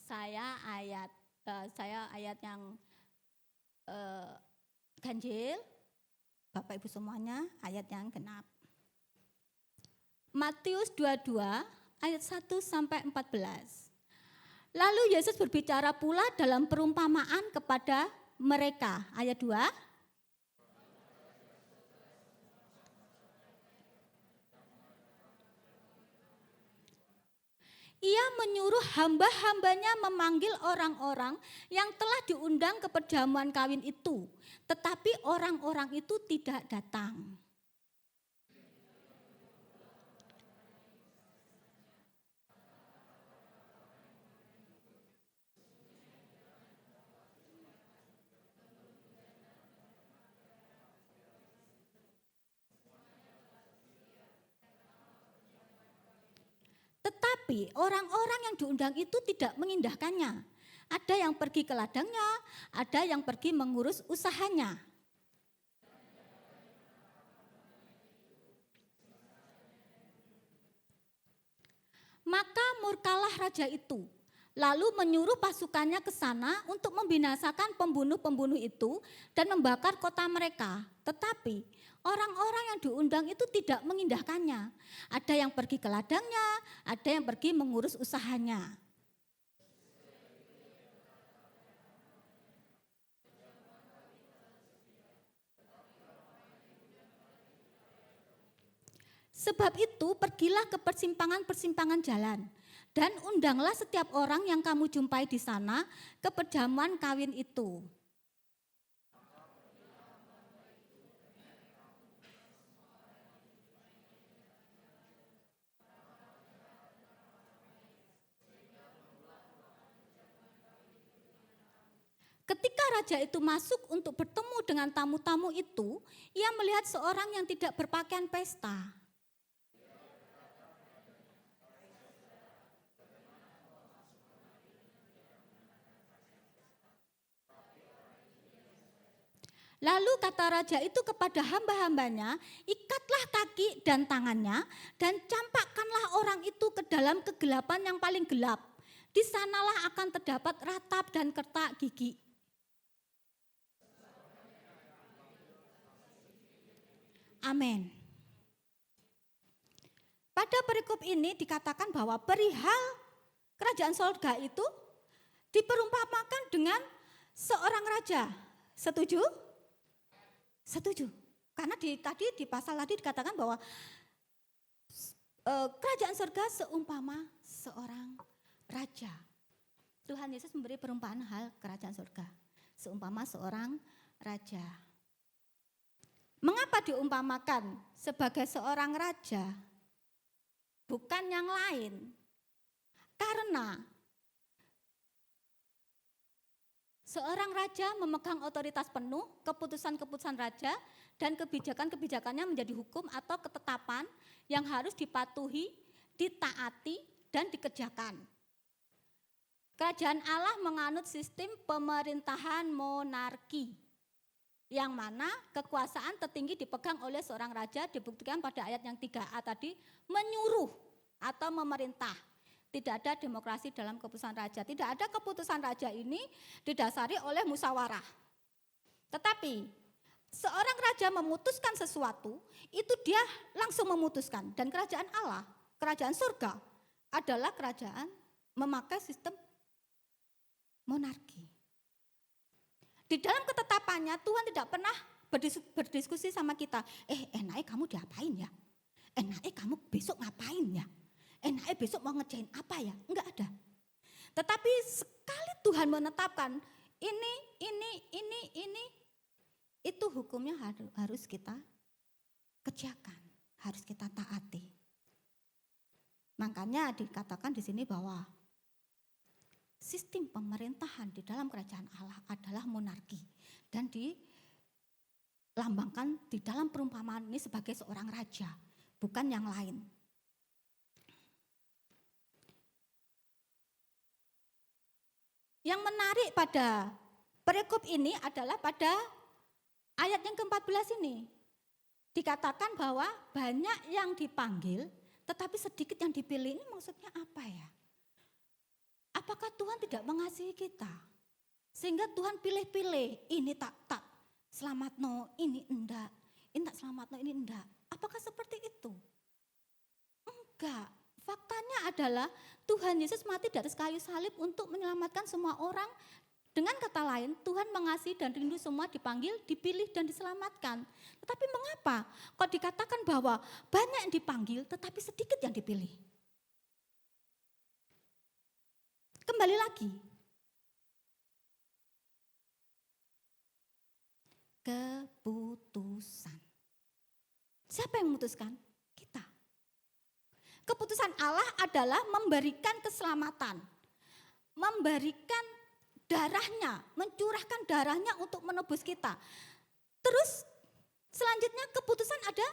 Saya ayat yang ganjil, Bapak Ibu semuanya ayat yang genap. Matius 22 ayat 1 sampai 14. Lalu Yesus berbicara pula dalam perumpamaan kepada mereka. Ayat 2. Ia menyuruh hamba-hambanya memanggil orang-orang yang telah diundang ke perjamuan kawin itu. Tetapi orang-orang itu tidak datang. Tetapi orang-orang yang diundang itu tidak mengindahkannya. Ada yang pergi ke ladangnya, ada yang pergi mengurus usahanya. Maka murkalah raja itu, lalu menyuruh pasukannya ke sana untuk membinasakan pembunuh-pembunuh itu dan membakar kota mereka. Tetapi orang-orang yang diundang itu tidak mengindahkannya. Ada yang pergi ke ladangnya, ada yang pergi mengurus usahanya. Sebab itu pergilah ke persimpangan-persimpangan jalan dan undanglah setiap orang yang kamu jumpai di sana ke perjamuan kawin itu. Ketika raja itu masuk untuk bertemu dengan tamu-tamu itu, ia melihat seorang yang tidak berpakaian pesta. Lalu kata raja itu kepada hamba-hambanya, ikatlah kaki dan tangannya dan campakkanlah orang itu ke dalam kegelapan yang paling gelap. Di sanalah akan terdapat ratap dan kertak gigi. Amin. Pada perikop ini dikatakan bahwa perihal kerajaan surga itu diperumpamakan dengan seorang raja. Setuju? Setuju. Karena tadi di pasal tadi dikatakan bahwa kerajaan surga seumpama seorang raja. Tuhan Yesus memberi perumpamaan hal kerajaan surga. Seumpama seorang raja. Mengapa diumpamakan sebagai seorang raja? Bukan yang lain. Karena seorang raja memegang otoritas penuh, keputusan-keputusan raja dan kebijakan-kebijakannya menjadi hukum atau ketetapan yang harus dipatuhi, ditaati, dan dikerjakan. Kerajaan Allah menganut sistem pemerintahan monarki. Yang mana kekuasaan tertinggi dipegang oleh seorang raja, dibuktikan pada ayat yang 3a tadi, menyuruh atau memerintah. Tidak ada demokrasi dalam keputusan raja. Tidak ada keputusan raja ini didasari oleh musyawarah. Tetapi seorang raja memutuskan sesuatu, itu dia langsung memutuskan. Dan kerajaan Allah, kerajaan surga adalah kerajaan memakai sistem monarki. Di dalam ketetapannya Tuhan tidak pernah berdiskusi sama kita. Enaknya kamu diapain ya? Enaknya kamu besok ngapain ya? Enaknya besok mau ngerjain apa ya? Enggak ada. Tetapi sekali Tuhan menetapkan ini, itu hukumnya harus kita kerjakan, harus kita taati. Makanya dikatakan di sini bahwa sistem pemerintahan di dalam kerajaan Allah adalah monarki dan dilambangkan di dalam perumpamaan ini sebagai seorang raja, bukan yang lain. Yang menarik pada perikop ini adalah pada ayat yang ke-14 ini. Dikatakan bahwa banyak yang dipanggil tetapi sedikit yang dipilih. Ini maksudnya apa ya? Apakah Tuhan tidak mengasihi kita? Sehingga Tuhan pilih-pilih, ini tak selamat no, ini enggak. Ini tak selamat no, ini enggak. Apakah seperti itu? Enggak. Faktanya adalah Tuhan Yesus mati di atas kayu salib untuk menyelamatkan semua orang. Dengan kata lain, Tuhan mengasihi dan rindu semua dipanggil, dipilih dan diselamatkan. Tetapi mengapa kok dikatakan bahwa banyak yang dipanggil tetapi sedikit yang dipilih? Kembali lagi. Keputusan. Siapa yang memutuskan? Kita. Keputusan Allah adalah memberikan keselamatan. Memberikan darahnya, mencurahkan darahnya untuk menebus kita. Terus selanjutnya keputusan ada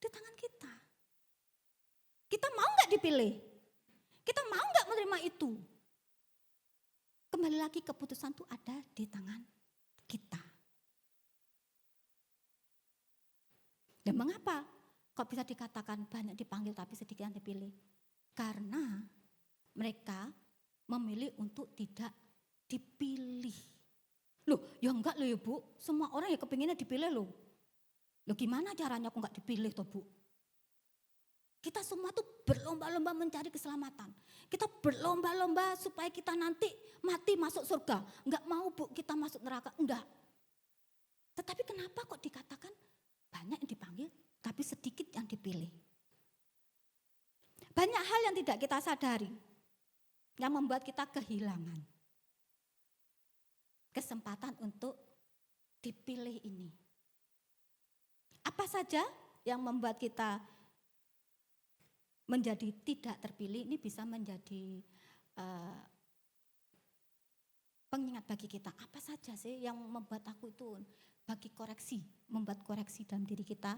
di tangan kita. Kita mau nggak dipilih? Kita mau nggak menerima itu? Kembali lagi keputusan itu ada di tangan kita. Dan mengapa kok bisa dikatakan banyak dipanggil tapi sedikit yang dipilih? Karena mereka memilih untuk tidak dipilih. Loh, ya enggak loh ya Bu, semua orang ya kepinginnya dipilih loh. Loh gimana caranya aku enggak dipilih toh Bu? Kita semua tuh berlomba-lomba mencari keselamatan. Kita berlomba-lomba supaya kita nanti mati masuk surga. Enggak mau Bu kita masuk neraka, enggak. Tetapi kenapa kok dikatakan banyak yang dipanggil tapi sedikit yang dipilih? Banyak hal yang tidak kita sadari yang membuat kita kehilangan kesempatan untuk dipilih ini. Apa saja yang membuat kita menjadi tidak terpilih? Ini bisa menjadi pengingat bagi kita. Apa saja sih yang membuat aku itu bagi koreksi, membuat koreksi dalam diri kita,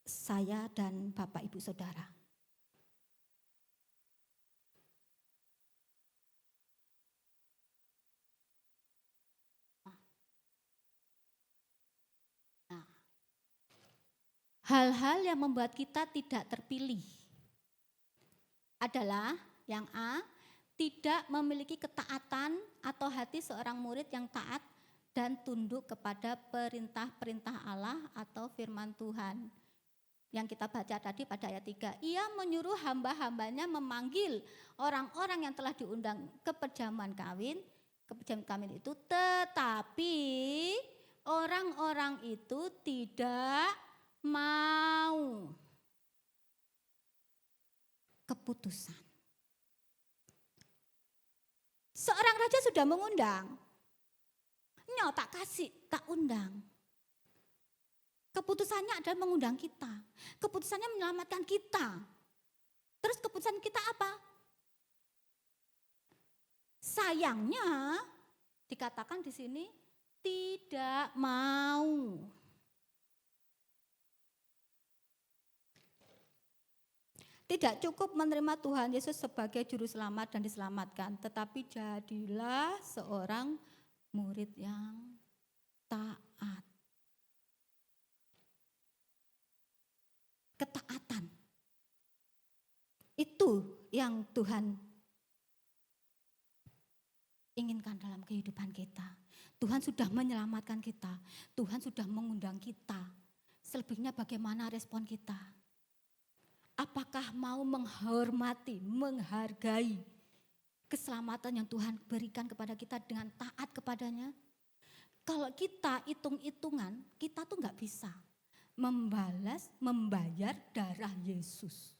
saya dan Bapak Ibu Saudara. Hal-hal yang membuat kita tidak terpilih adalah yang A, tidak memiliki ketaatan atau hati seorang murid yang taat dan tunduk kepada perintah-perintah Allah atau firman Tuhan. Yang kita baca tadi pada ayat 3, ia menyuruh hamba-hambanya memanggil orang-orang yang telah diundang ke perjamuan kawin itu, tetapi orang-orang itu tidak mau. Keputusan. Seorang raja sudah mengundang. Nyo tak kasih, tak undang. Keputusannya adalah mengundang kita. Keputusannya menyelamatkan kita. Terus keputusan kita apa? Sayangnya dikatakan di sini tidak mau. Tidak cukup menerima Tuhan Yesus sebagai juru selamat dan diselamatkan, tetapi jadilah seorang murid yang taat. Ketaatan. Itu yang Tuhan inginkan dalam kehidupan kita. Tuhan sudah menyelamatkan kita. Tuhan sudah mengundang kita. Selebihnya bagaimana respon kita? Apakah mau menghormati, menghargai keselamatan yang Tuhan berikan kepada kita dengan taat kepadanya? Kalau kita hitung-hitungan, kita tuh gak bisa membayar darah Yesus.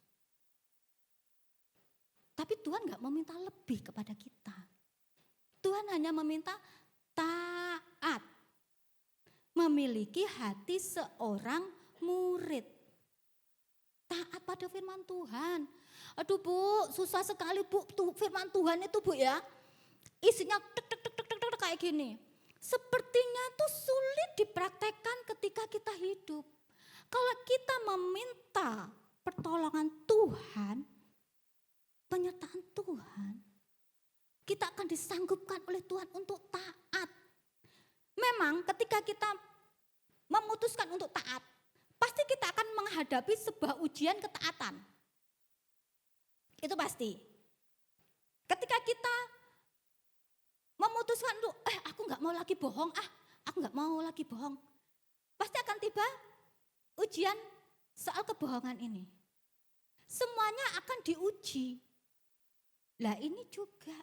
Tapi Tuhan gak meminta lebih kepada kita. Tuhan hanya meminta taat. Memiliki hati seorang murid. Taat pada firman Tuhan. Aduh Bu, susah sekali Bu, firman Tuhan itu Bu ya. Isinya tek kayak gini. Sepertinya itu sulit dipraktekkan ketika kita hidup. Kalau kita meminta pertolongan Tuhan, penyertaan Tuhan, kita akan disanggupkan oleh Tuhan untuk taat. Memang ketika kita memutuskan untuk taat, pasti kita akan menghadapi sebuah ujian ketaatan. Itu pasti. Ketika kita memutuskan untuk, aku gak mau lagi bohong, aku gak mau lagi bohong. Pasti akan tiba ujian soal kebohongan ini. Semuanya akan diuji. Lah ini juga,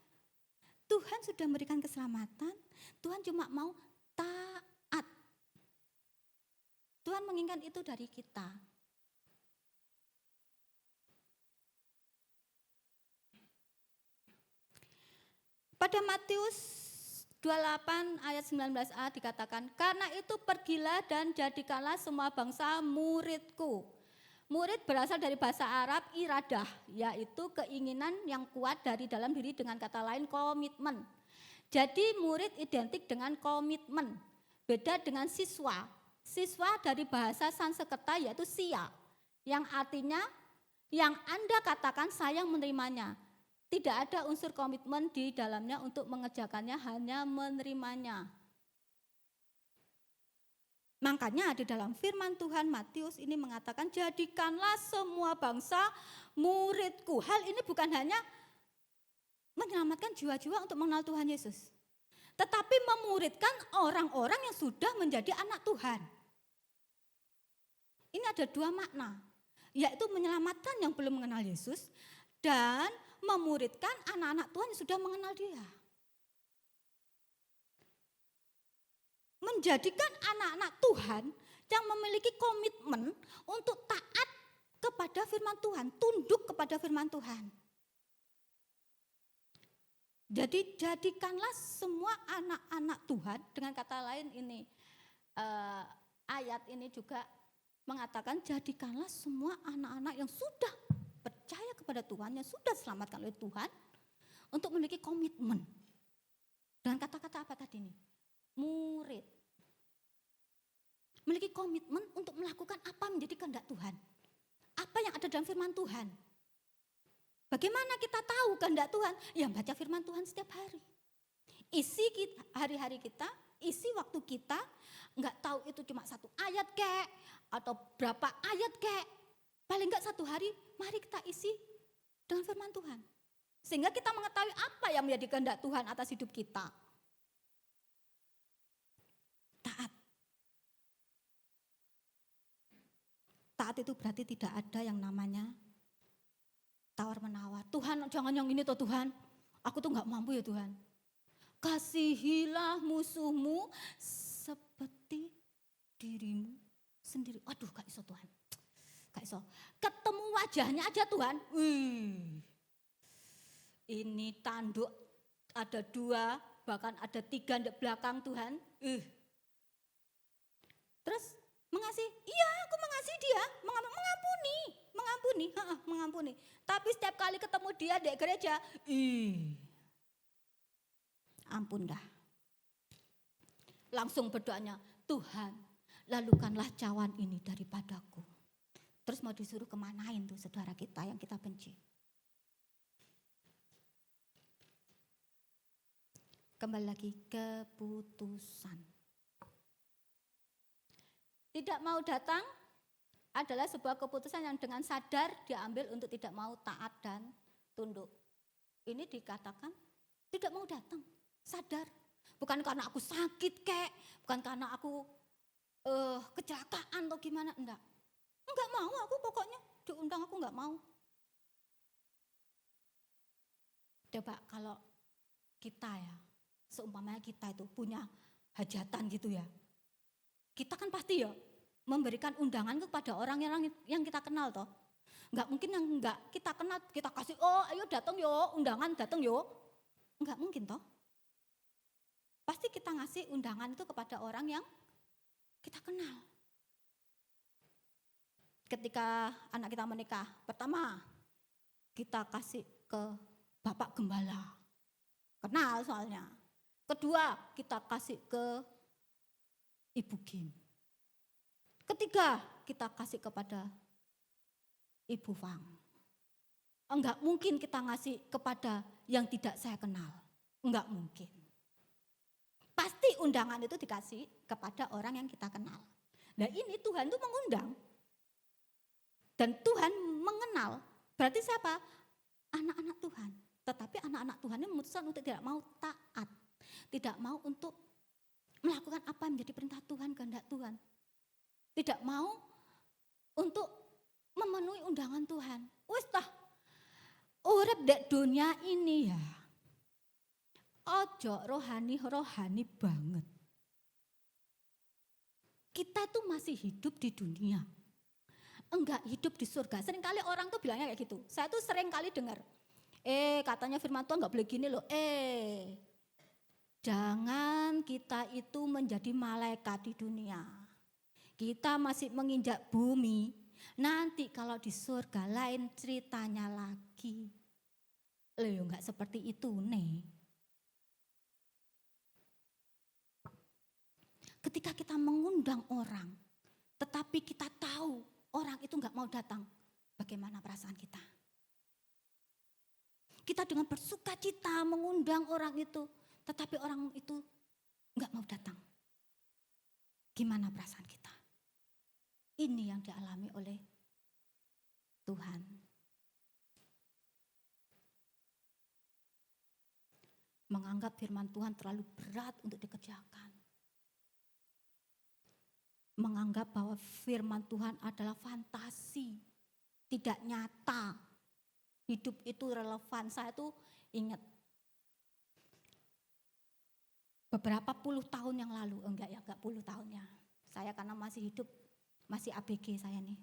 Tuhan sudah memberikan keselamatan, Tuhan cuma mau taat. Tuhan menginginkan itu dari kita. Pada Matius 28 ayat 19a dikatakan, karena itu pergilah dan jadikanlah semua bangsa muridku. Murid berasal dari bahasa Arab iradah, yaitu keinginan yang kuat dari dalam diri, dengan kata lain komitmen. Jadi murid identik dengan komitmen, beda dengan siswa. Siswa dari bahasa Sanskerta yaitu sia, yang artinya yang Anda katakan saya menerimanya. Tidak ada unsur komitmen di dalamnya untuk mengerjakannya, hanya menerimanya. Makanya di dalam firman Tuhan Matius ini mengatakan, jadikanlah semua bangsa muridku. Hal ini bukan hanya menyelamatkan jiwa-jiwa untuk mengenal Tuhan Yesus, tetapi memuridkan orang-orang yang sudah menjadi anak Tuhan. Ini ada dua makna, yaitu menyelamatkan yang belum mengenal Yesus dan memuridkan anak-anak Tuhan yang sudah mengenal Dia. Menjadikan anak-anak Tuhan yang memiliki komitmen untuk taat kepada firman Tuhan, tunduk kepada firman Tuhan. Jadi jadikanlah semua anak-anak Tuhan, dengan kata lain ini ayat ini juga mengatakan jadikanlah semua anak-anak yang sudah percaya kepada Tuhan, yang sudah diselamatkan oleh Tuhan, untuk memiliki komitmen. Dengan kata-kata apa tadi nih? Murid. Memiliki komitmen untuk melakukan apa menjadi kehendak Tuhan. Apa yang ada dalam firman Tuhan. Bagaimana kita tahu kehendak Tuhan? Ya baca firman Tuhan setiap hari. Isi hari-hari kita, isi waktu kita, enggak tahu itu cuma satu ayat kek, atau berapa ayat kek. Paling enggak satu hari, mari kita isi dengan firman Tuhan. Sehingga kita mengetahui apa yang menjadi kehendak Tuhan atas hidup kita. Taat. Taat itu berarti tidak ada yang namanya tawar-menawar. Tuhan jangan yang ini toh Tuhan, aku tuh enggak mampu ya Tuhan. Kasihilah musuhmu seperti dirimu sendiri. Aduh gak iso Tuhan. Gak iso. Ketemu wajahnya aja Tuhan. Ini tanduk ada 2, bahkan ada 3 di belakang Tuhan. Terus mengasihi, iya aku mengasihi dia, mengampuni. Tapi setiap kali ketemu dia di gereja, ampun dah. Langsung berdoanya, Tuhan lalukanlah cawan ini daripadaku. Terus mau disuruh kemanain tuh saudara kita yang kita benci. Kembali lagi keputusan. Tidak mau datang adalah sebuah keputusan yang dengan sadar diambil untuk tidak mau taat dan tunduk. Ini dikatakan tidak mau datang, sadar. Bukan karena aku sakit kek, bukan karena aku kecelakaan atau gimana, enggak. Enggak mau aku pokoknya, diundang aku enggak mau. Coba kalau kita ya, seumpamanya kita itu punya hajatan gitu ya. Kita kan pasti ya memberikan undangan kepada orang yang kita kenal toh. Enggak mungkin yang enggak kita kenal, kita kasih, oh ayo datang yo, undangan datang yo. Enggak mungkin toh. Pasti kita ngasih undangan itu kepada orang yang kita kenal. Ketika anak kita menikah, pertama kita kasih ke Bapak Gembala. Kenal soalnya. Kedua, kita kasih ke Ibu Kim. Ketiga, kita kasih kepada Ibu Fang. Enggak mungkin kita ngasih kepada yang tidak saya kenal. Enggak mungkin. Pasti undangan itu dikasih kepada orang yang kita kenal. Nah ini Tuhan itu mengundang. Dan Tuhan mengenal. Berarti siapa? Anak-anak Tuhan. Tetapi anak-anak Tuhan ini memutuskan untuk tidak mau taat. Tidak mau untuk melakukan apa yang menjadi perintah Tuhan, kehendak Tuhan. Tidak mau untuk memenuhi undangan Tuhan. Wis tah, urip dek dunia ini ya. Ojo rohani banget. Kita tuh masih hidup di dunia. Enggak hidup di surga. Seringkali orang tuh bilangnya kayak gitu. Saya tuh sering kali dengar. Katanya firman Tuhan gak boleh gini loh. Jangan kita itu menjadi malaikat di dunia. Kita masih menginjak bumi. Nanti kalau di surga lain ceritanya lagi. Loh gak seperti itu nih. Ketika kita mengundang orang, tetapi kita tahu orang itu gak mau datang. Bagaimana perasaan kita? Kita dengan bersuka cita mengundang orang itu, tetapi orang itu gak mau datang. Gimana perasaan kita? Ini yang dialami oleh Tuhan. Menganggap firman Tuhan terlalu berat untuk dikerjakan. Menganggap bahwa firman Tuhan adalah fantasi, tidak nyata. Hidup itu relevan. Saya tuh ingat beberapa puluh tahun yang lalu, enggak puluh tahunnya. Saya karena masih hidup, masih ABG saya nih.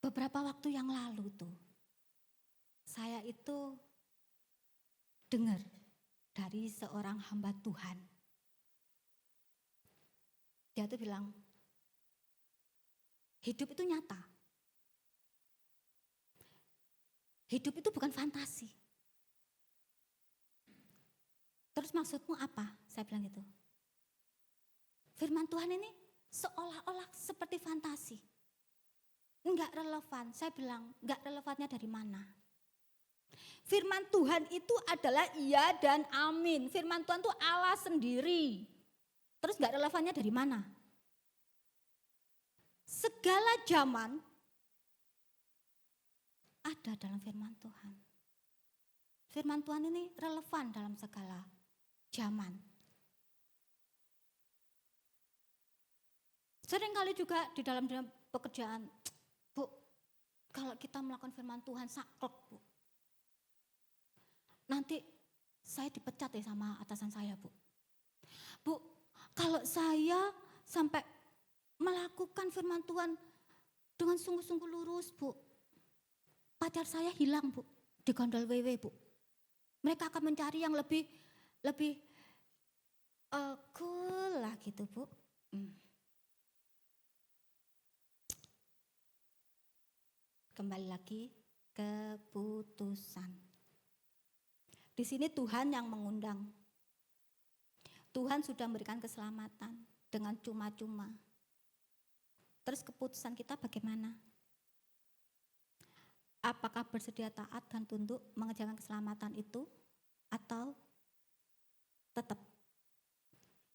Beberapa waktu yang lalu tuh, saya itu dengar dari seorang hamba Tuhan. Dia tuh bilang, hidup itu nyata. Hidup itu bukan fantasi. Terus maksudmu apa? Saya bilang gitu. Firman Tuhan ini seolah-olah seperti fantasi. Enggak relevan. Saya bilang, enggak relevannya dari mana? Firman Tuhan itu adalah iya dan amin. Firman Tuhan itu Allah sendiri. Terus enggak relevannya dari mana? Segala zaman ada dalam firman Tuhan. Firman Tuhan ini relevan dalam segala zaman. Seringkali juga di dalam pekerjaan, Bu, kalau kita melakukan firman Tuhan saklek, Bu. Nanti saya dipecat ya sama atasan saya, Bu. Bu, kalau saya sampai melakukan firman Tuhan dengan sungguh-sungguh lurus, Bu, pacar saya hilang, Bu, di gondol WW, Bu. Mereka akan mencari yang lebih cool lah gitu, Bu. Kembali lagi keputusan. Di sini Tuhan yang mengundang. Tuhan sudah memberikan keselamatan dengan cuma-cuma. Terus keputusan kita bagaimana? Apakah bersedia taat dan tunduk mengerjakan keselamatan itu, atau tetap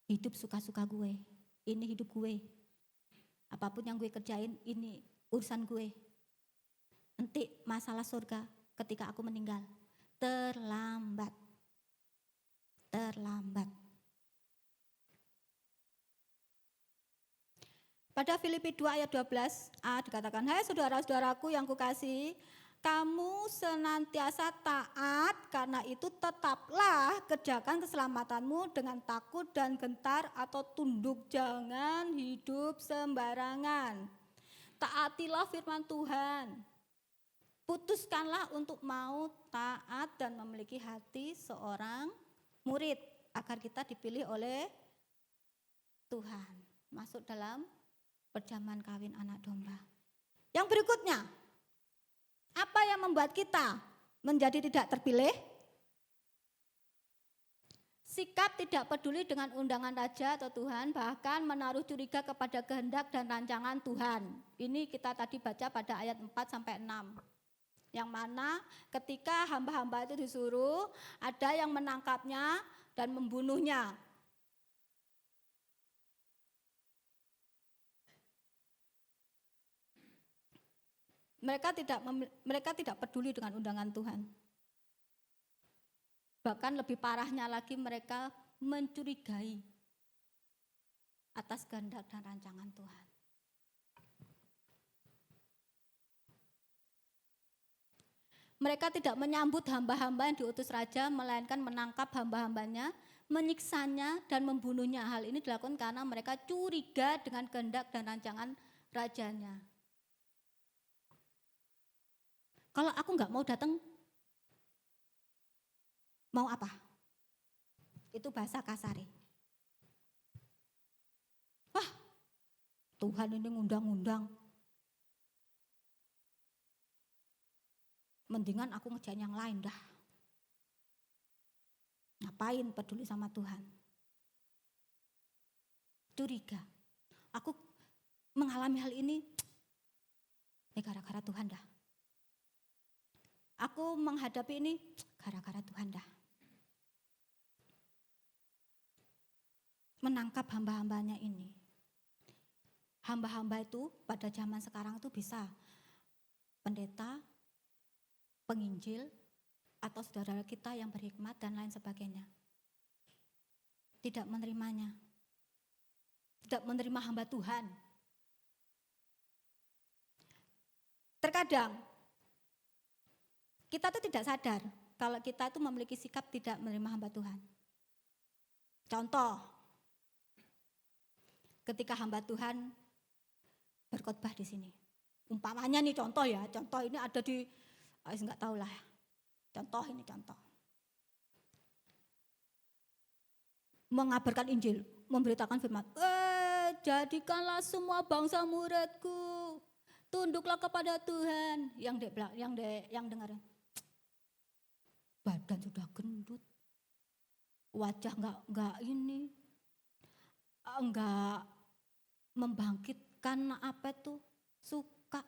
hidup suka-suka gue, ini hidup gue. Apapun yang gue kerjain, ini urusan gue. Nanti masalah surga ketika aku meninggal. Terlambat. Pada Filipi 2 ayat 12a dikatakan, hai saudara-saudaraku yang kukasihi, kamu senantiasa taat, karena itu tetaplah kerjakan keselamatanmu dengan takut dan gentar atau tunduk, jangan hidup sembarangan. Taatilah firman Tuhan. Putuskanlah untuk mau taat dan memiliki hati seorang murid agar kita dipilih oleh Tuhan masuk dalam perjamuan kawin anak domba. Yang berikutnya, apa yang membuat kita menjadi tidak terpilih? Sikap tidak peduli dengan undangan raja atau Tuhan, bahkan menaruh curiga kepada kehendak dan rancangan Tuhan. Ini kita tadi baca pada ayat 4-6. Yang mana ketika hamba-hamba itu disuruh, ada yang menangkapnya dan membunuhnya. Mereka tidak peduli dengan undangan Tuhan. Bahkan lebih parahnya lagi, mereka mencurigai atas kehendak dan rancangan Tuhan. Mereka tidak menyambut hamba-hamba yang diutus raja, melainkan menangkap hamba-hambanya, menyiksanya dan membunuhnya. Hal ini dilakukan karena mereka curiga dengan kehendak dan rancangan rajanya. Kalau aku nggak mau datang, mau apa? Itu bahasa kasari. Wah, Tuhan ini ngundang-undang. Mendingan aku ngerjain yang lain dah. Ngapain peduli sama Tuhan? Curiga. Aku mengalami hal ini gara-gara Tuhan dah. Aku menghadapi ini gara-gara Tuhan dah. Menangkap hamba-hambanya ini. Hamba-hamba itu pada zaman sekarang itu bisa pendeta, penginjil, atau saudara kita yang berhikmat dan lain sebagainya. Tidak menerimanya. Tidak menerima hamba Tuhan. Terkadang kita tuh tidak sadar kalau kita itu memiliki sikap tidak menerima hamba Tuhan. Contoh, ketika hamba Tuhan berkhotbah di sini. Umpamanya nih contoh ya, contoh ini ada di, enggak tahu lah. Contoh ini contoh. Mengabarkan Injil, memberitakan firman. Jadikanlah semua bangsa muridku, tunduklah kepada Tuhan. Yang dengar. Badan sudah gendut, wajah enggak ini, enggak membangkitkan apa itu, suka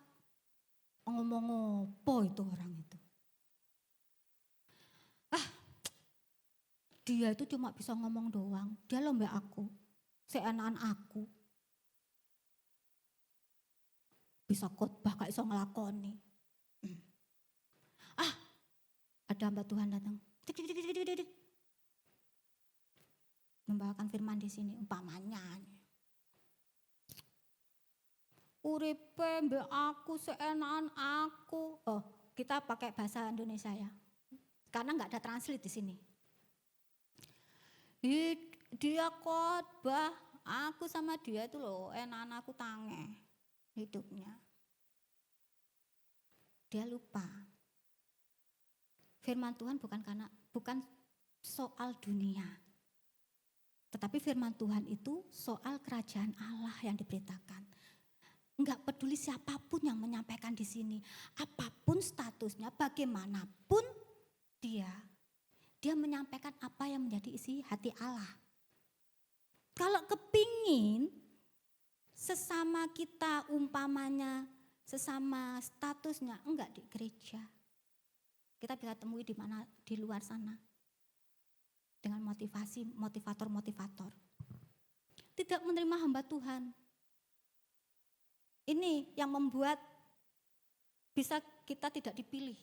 ngomong apa itu orang itu. Dia itu cuma bisa ngomong doang, dia lomba aku, seenakan aku. Bisa khotbah gak iso ngelakoni. Ada hamba Tuhan datang. Membawakan firman di sini umpamanya. Uripe mbek aku seenakan aku. Oh, kita pakai bahasa Indonesia ya. Karena enggak ada translate di sini. Dia khotbah, aku sama dia itu loh, enakan aku tange hidupnya. Dia lupa. Firman Tuhan bukan soal dunia. Tetapi firman Tuhan itu soal kerajaan Allah yang diberitakan. Enggak peduli siapapun yang menyampaikan di sini, apapun statusnya, bagaimanapun dia menyampaikan apa yang menjadi isi hati Allah. Kalau kepingin sesama kita umpamanya, sesama statusnya, enggak di gereja. Kita bisa temui di mana, di luar sana. Dengan motivasi, motivator-motivator. tidak menerima hamba Tuhan. Ini yang membuat bisa kita tidak dipilih.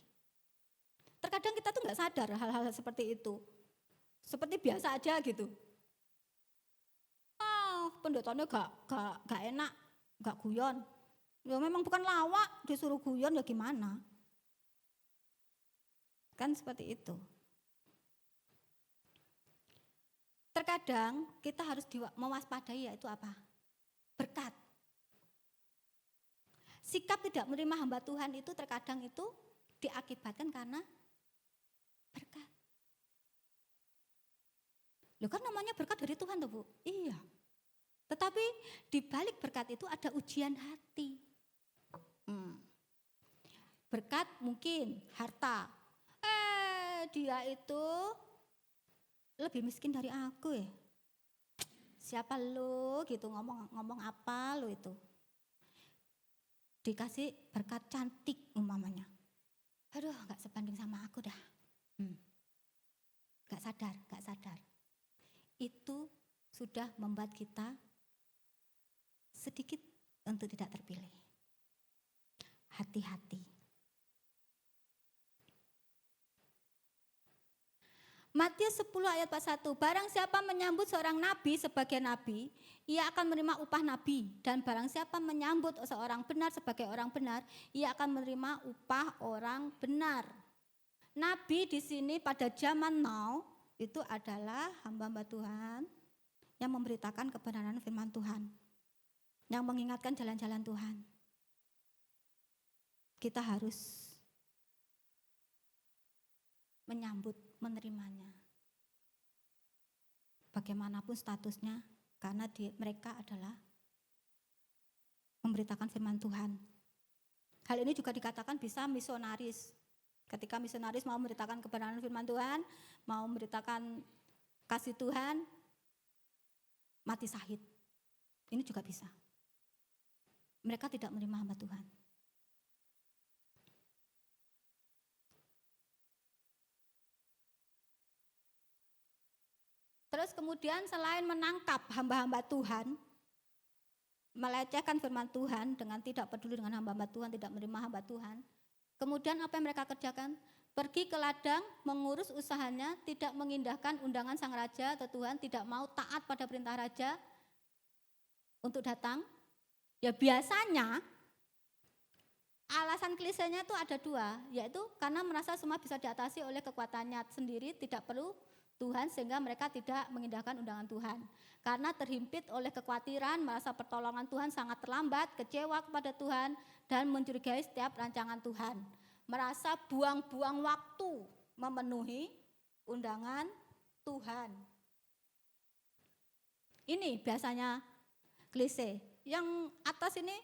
Terkadang kita tuh nggak sadar hal-hal seperti itu. Seperti biasa aja gitu. Pendetanya gak enak, gak guyon. Ya memang bukan lawak, disuruh guyon ya gimana. Kan seperti itu. Terkadang kita harus mewaspadai, yaitu apa? Berkat. Sikap tidak menerima hamba Tuhan itu terkadang itu diakibatkan karena berkat. Loh kan namanya berkat dari Tuhan tuh Bu? Iya. Tetapi di balik berkat itu ada ujian hati. Berkat mungkin harta. Dia itu lebih miskin dari aku ya. Siapa lo gitu ngomong apa lo itu. Dikasih berkat cantik umpamanya. Aduh gak sebanding sama aku dah. Gak sadar. Itu sudah membuat kita sedikit untuk tidak terpilih. Hati-hati. Matius 10 ayat 41, barang siapa menyambut seorang nabi sebagai nabi, ia akan menerima upah nabi. Dan barang siapa menyambut seorang benar sebagai orang benar, ia akan menerima upah orang benar. Nabi di sini pada zaman now itu adalah hamba-hamba Tuhan yang memberitakan kebenaran firman Tuhan, yang mengingatkan jalan-jalan Tuhan. Kita harus menyambut, menerimanya. Bagaimanapun statusnya, karena mereka adalah memberitakan firman Tuhan. Hal ini juga dikatakan bisa misionaris. Ketika misionaris mau memberitakan kebenaran firman Tuhan, mau memberitakan kasih Tuhan, mati syahid. Ini juga bisa. Mereka tidak menerima hamba Tuhan. Terus kemudian selain menangkap hamba-hamba Tuhan, melecehkan firman Tuhan dengan tidak peduli dengan hamba-hamba Tuhan, tidak menerima hamba Tuhan. Kemudian apa yang mereka kerjakan? Pergi ke ladang, mengurus usahanya, tidak mengindahkan undangan sang raja atau Tuhan, tidak mau taat pada perintah raja untuk datang. Ya biasanya alasan klisenya itu ada dua, yaitu karena merasa semua bisa diatasi oleh kekuatannya sendiri, tidak perlu Tuhan, sehingga mereka tidak mengindahkan undangan Tuhan. Karena terhimpit oleh kekhawatiran, merasa pertolongan Tuhan sangat terlambat, kecewa kepada Tuhan, dan mencurigai setiap rancangan Tuhan. Merasa buang-buang waktu memenuhi undangan Tuhan. Ini biasanya klise. Yang atas ini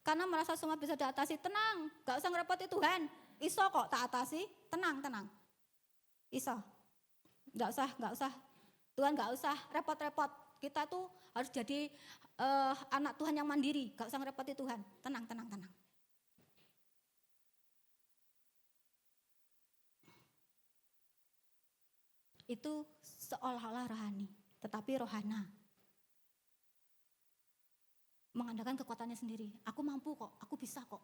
karena merasa semua bisa diatasi, tenang, gak usah ngerepoti Tuhan. Iso kok tak atasi, tenang. Iso. Gak usah. Tuhan gak usah repot-repot. Kita tuh harus jadi anak Tuhan yang mandiri. Gak usah ngerepoti Tuhan. Tenang. Itu seolah-olah rohani, tetapi rohana. Mengandalkan kekuatannya sendiri. Aku mampu kok, aku bisa kok.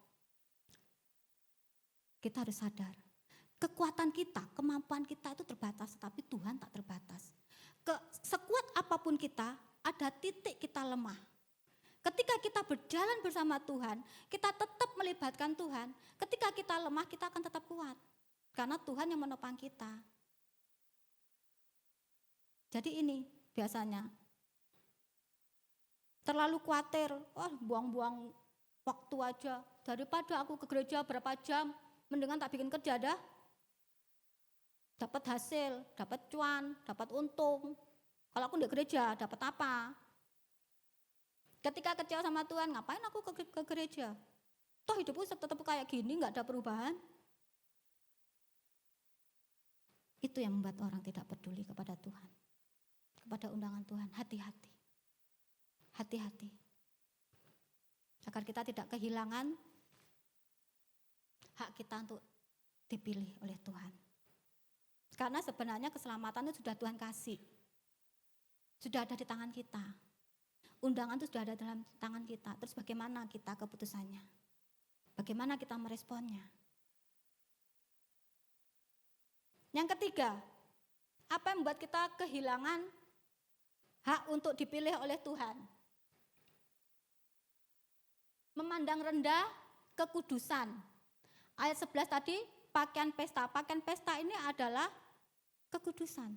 Kita harus sadar. Kekuatan kita, kemampuan kita itu terbatas, tapi Tuhan tak terbatas. Sekuat apapun kita, ada titik kita lemah. Ketika kita berjalan bersama Tuhan, kita tetap melibatkan Tuhan. Ketika kita lemah, kita akan tetap kuat. Karena Tuhan yang menopang kita. Jadi ini biasanya. Terlalu khawatir, buang-buang waktu aja. Daripada aku ke gereja berapa jam, mendingan tak bikin kerja dah. Dapat hasil, dapat cuan, dapat untung. Kalau aku di gereja, dapat apa? Ketika kecewa sama Tuhan, ngapain aku ke gereja? Toh hidupku tetap kayak gini, gak ada perubahan. Itu yang membuat orang tidak peduli kepada Tuhan. Kepada undangan Tuhan, hati-hati. Hati-hati. Agar kita tidak kehilangan hak kita untuk dipilih oleh Tuhan. Karena sebenarnya keselamatan itu sudah Tuhan kasih. Sudah ada di tangan kita. undangan itu sudah ada dalam tangan kita. Terus bagaimana kita keputusannya? Bagaimana kita meresponnya? Yang ketiga, apa yang membuat kita kehilangan hak untuk dipilih oleh Tuhan? Memandang rendah kekudusan. Ayat 11 tadi, pakaian pesta. Pakaian pesta ini adalah kekudusan.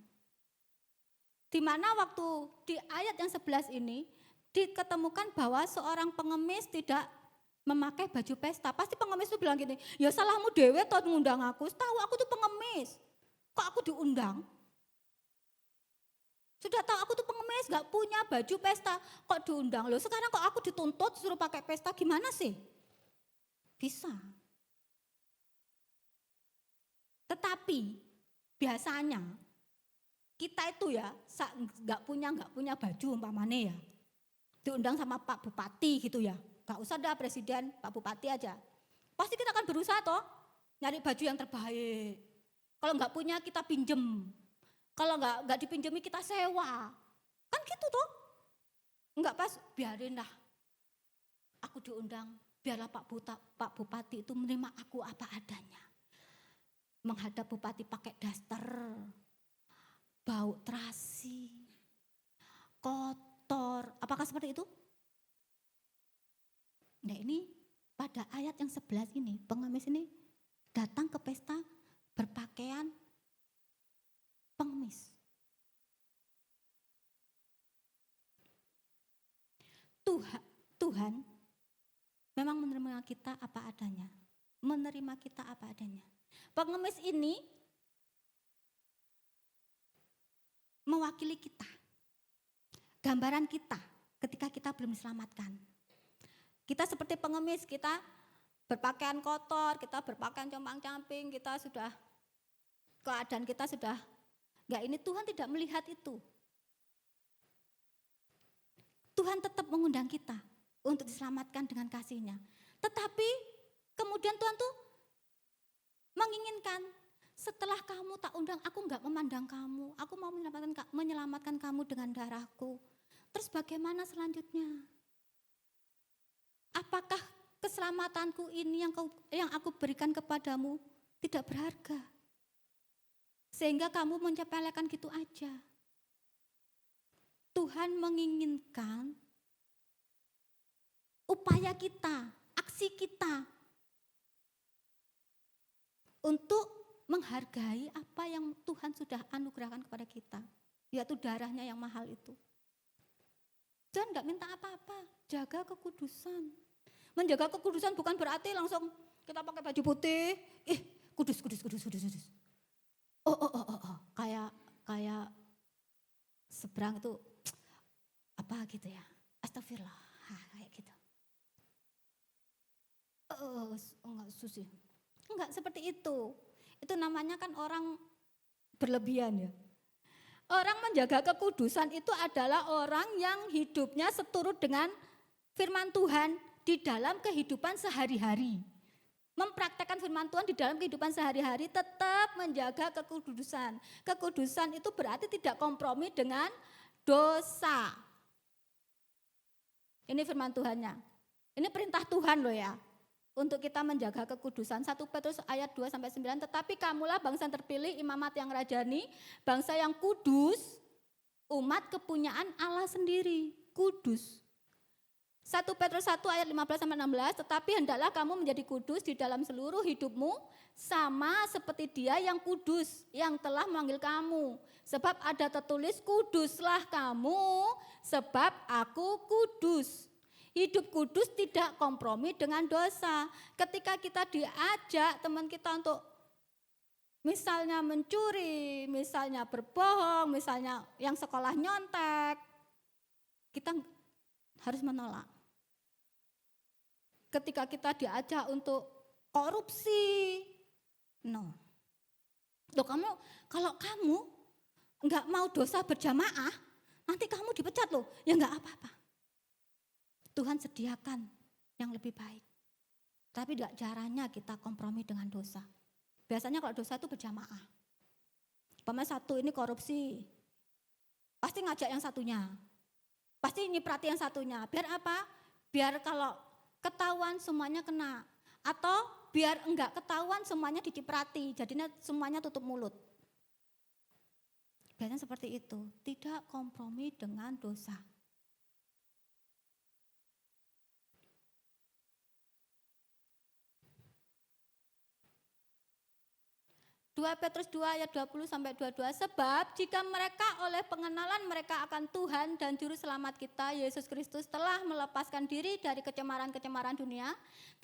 Di mana waktu di ayat yang 11 ini diketemukan bahwa seorang pengemis tidak memakai baju pesta. Pasti pengemis itu bilang gini, ya salahmu dewe toh ngundang aku. Tahu aku tuh pengemis, kok aku diundang? Sudah tahu aku tuh pengemis, gak punya baju pesta, kok diundang? Loh sekarang kok aku dituntut suruh pakai pesta, gimana sih? Bisa. Tetapi biasanya kita itu ya gak punya baju umpamanya ya. Diundang sama Pak Bupati gitu ya. Gak usah dah presiden, Pak Bupati aja. Pasti kita akan berusaha toh nyari baju yang terbaik. Kalau gak punya kita pinjem. Kalau nggak dipinjemi kita sewa, kan gitu tuh. Enggak pas, biarin lah. Aku diundang, biarlah Pak Bupati itu menerima aku apa adanya. Menghadap Bupati pakai daster, bau terasi, kotor. Apakah seperti itu? Nah ini pada ayat yang 11 ini, pengemis ini datang ke pesta berpakaian pengemis. Tuhan memang menerima kita apa adanya. Menerima kita apa adanya. Pengemis ini mewakili kita. Gambaran kita ketika kita belum diselamatkan. Kita seperti pengemis, kita berpakaian kotor, kita berpakaian compang-camping, kita sudah, keadaan kita sudah enggak, ini Tuhan tidak melihat itu. Tuhan tetap mengundang kita untuk diselamatkan dengan kasih-Nya. Tetapi kemudian Tuhan tuh menginginkan setelah kamu tak undang, aku enggak memandang kamu. Aku mau menyelamatkan kamu dengan darahku. Terus bagaimana selanjutnya? Apakah keselamatanku ini yang aku berikan kepadamu tidak berharga? Sehingga kamu menyepelekan gitu aja. Tuhan menginginkan upaya kita, aksi kita untuk menghargai apa yang Tuhan sudah anugerahkan kepada kita, yaitu darahnya yang mahal itu. Tuhan gak minta apa-apa, jaga kekudusan. Menjaga kekudusan bukan berarti langsung kita pakai baju putih, kudus. Oh, kayak seberang itu apa gitu ya, astagfirullah, kayak gitu. Enggak seperti itu. Itu namanya kan orang berlebihan ya. Orang menjaga kekudusan itu adalah orang yang hidupnya seturut dengan firman Tuhan di dalam kehidupan sehari-hari. Mempraktekkan firman Tuhan di dalam kehidupan sehari-hari, tetap menjaga kekudusan. Kekudusan itu berarti tidak kompromi dengan dosa. Ini firman Tuhannya. Ini perintah Tuhan loh ya. Untuk kita menjaga kekudusan. 1 Petrus ayat 2-9, tetapi kamulah bangsa yang terpilih, imamat yang rajani, bangsa yang kudus, umat kepunyaan Allah sendiri, kudus. 1 Petrus 1 ayat 15-16, tetapi hendaklah kamu menjadi kudus di dalam seluruh hidupmu, sama seperti Dia yang kudus, yang telah memanggil kamu. Sebab ada tertulis, kuduslah kamu, sebab aku kudus. Hidup kudus tidak kompromi dengan dosa. Ketika kita diajak teman kita untuk misalnya mencuri, misalnya berbohong, misalnya yang sekolah nyontek, kita harus menolak. Ketika kita diajak untuk korupsi, no. Loh kalau kamu enggak mau dosa berjamaah, nanti kamu dipecat loh, ya enggak apa-apa. Tuhan sediakan yang lebih baik. Tapi tidak caranya kita kompromi dengan dosa. Biasanya kalau dosa itu berjamaah. Satu ini korupsi, pasti ngajak yang satunya. Pasti nyiprati yang satunya. Biar apa? Biar kalau ketahuan semuanya kena. Atau biar enggak ketahuan semuanya diciprati. Jadinya semuanya tutup mulut. Biasanya seperti itu. Tidak kompromi dengan dosa. 2 Petrus 2 ayat 20 sampai 22, sebab jika mereka oleh pengenalan mereka akan Tuhan dan Juru Selamat kita, Yesus Kristus telah melepaskan diri dari kecemaran-kecemaran dunia,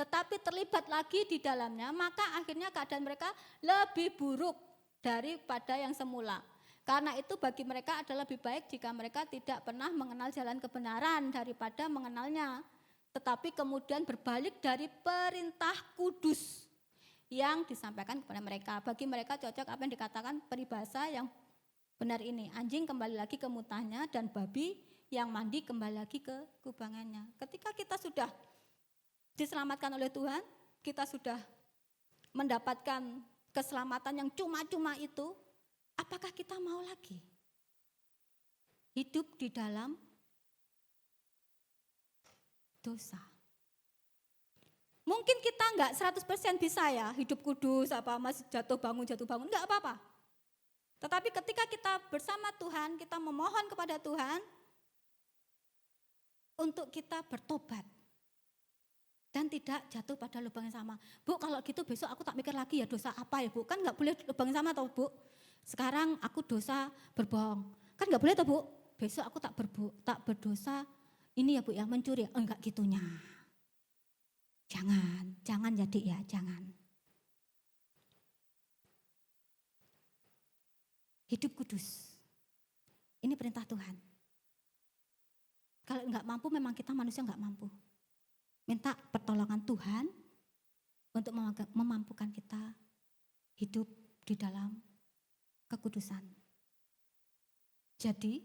tetapi terlibat lagi di dalamnya, maka akhirnya keadaan mereka lebih buruk daripada yang semula. Karena itu bagi mereka adalah lebih baik jika mereka tidak pernah mengenal jalan kebenaran daripada mengenalnya, tetapi kemudian berbalik dari perintah kudus yang disampaikan kepada mereka. Bagi mereka cocok apa yang dikatakan peribahasa yang benar ini. Anjing kembali lagi ke mutahnya dan babi yang mandi kembali lagi ke kubangannya. Ketika kita sudah diselamatkan oleh Tuhan, kita sudah mendapatkan keselamatan yang cuma-cuma itu, apakah kita mau lagi hidup di dalam dosa? Mungkin kita enggak 100% bisa ya hidup kudus, masih jatuh bangun, enggak apa-apa. Tetapi ketika kita bersama Tuhan, kita memohon kepada Tuhan untuk kita bertobat dan tidak jatuh pada lubang yang sama. Bu, kalau gitu besok aku tak mikir lagi ya dosa apa ya Bu, kan enggak boleh lubang yang sama toh Bu. Sekarang aku dosa berbohong, kan enggak boleh toh Bu. Besok aku tak berdosa ini ya Bu ya, mencuri, enggak gitunya. Jangan jadi ya, jangan. Hidup kudus. Ini perintah Tuhan. Kalau enggak mampu, memang kita manusia enggak mampu. Minta pertolongan Tuhan untuk memampukan kita hidup di dalam kekudusan. Jadi,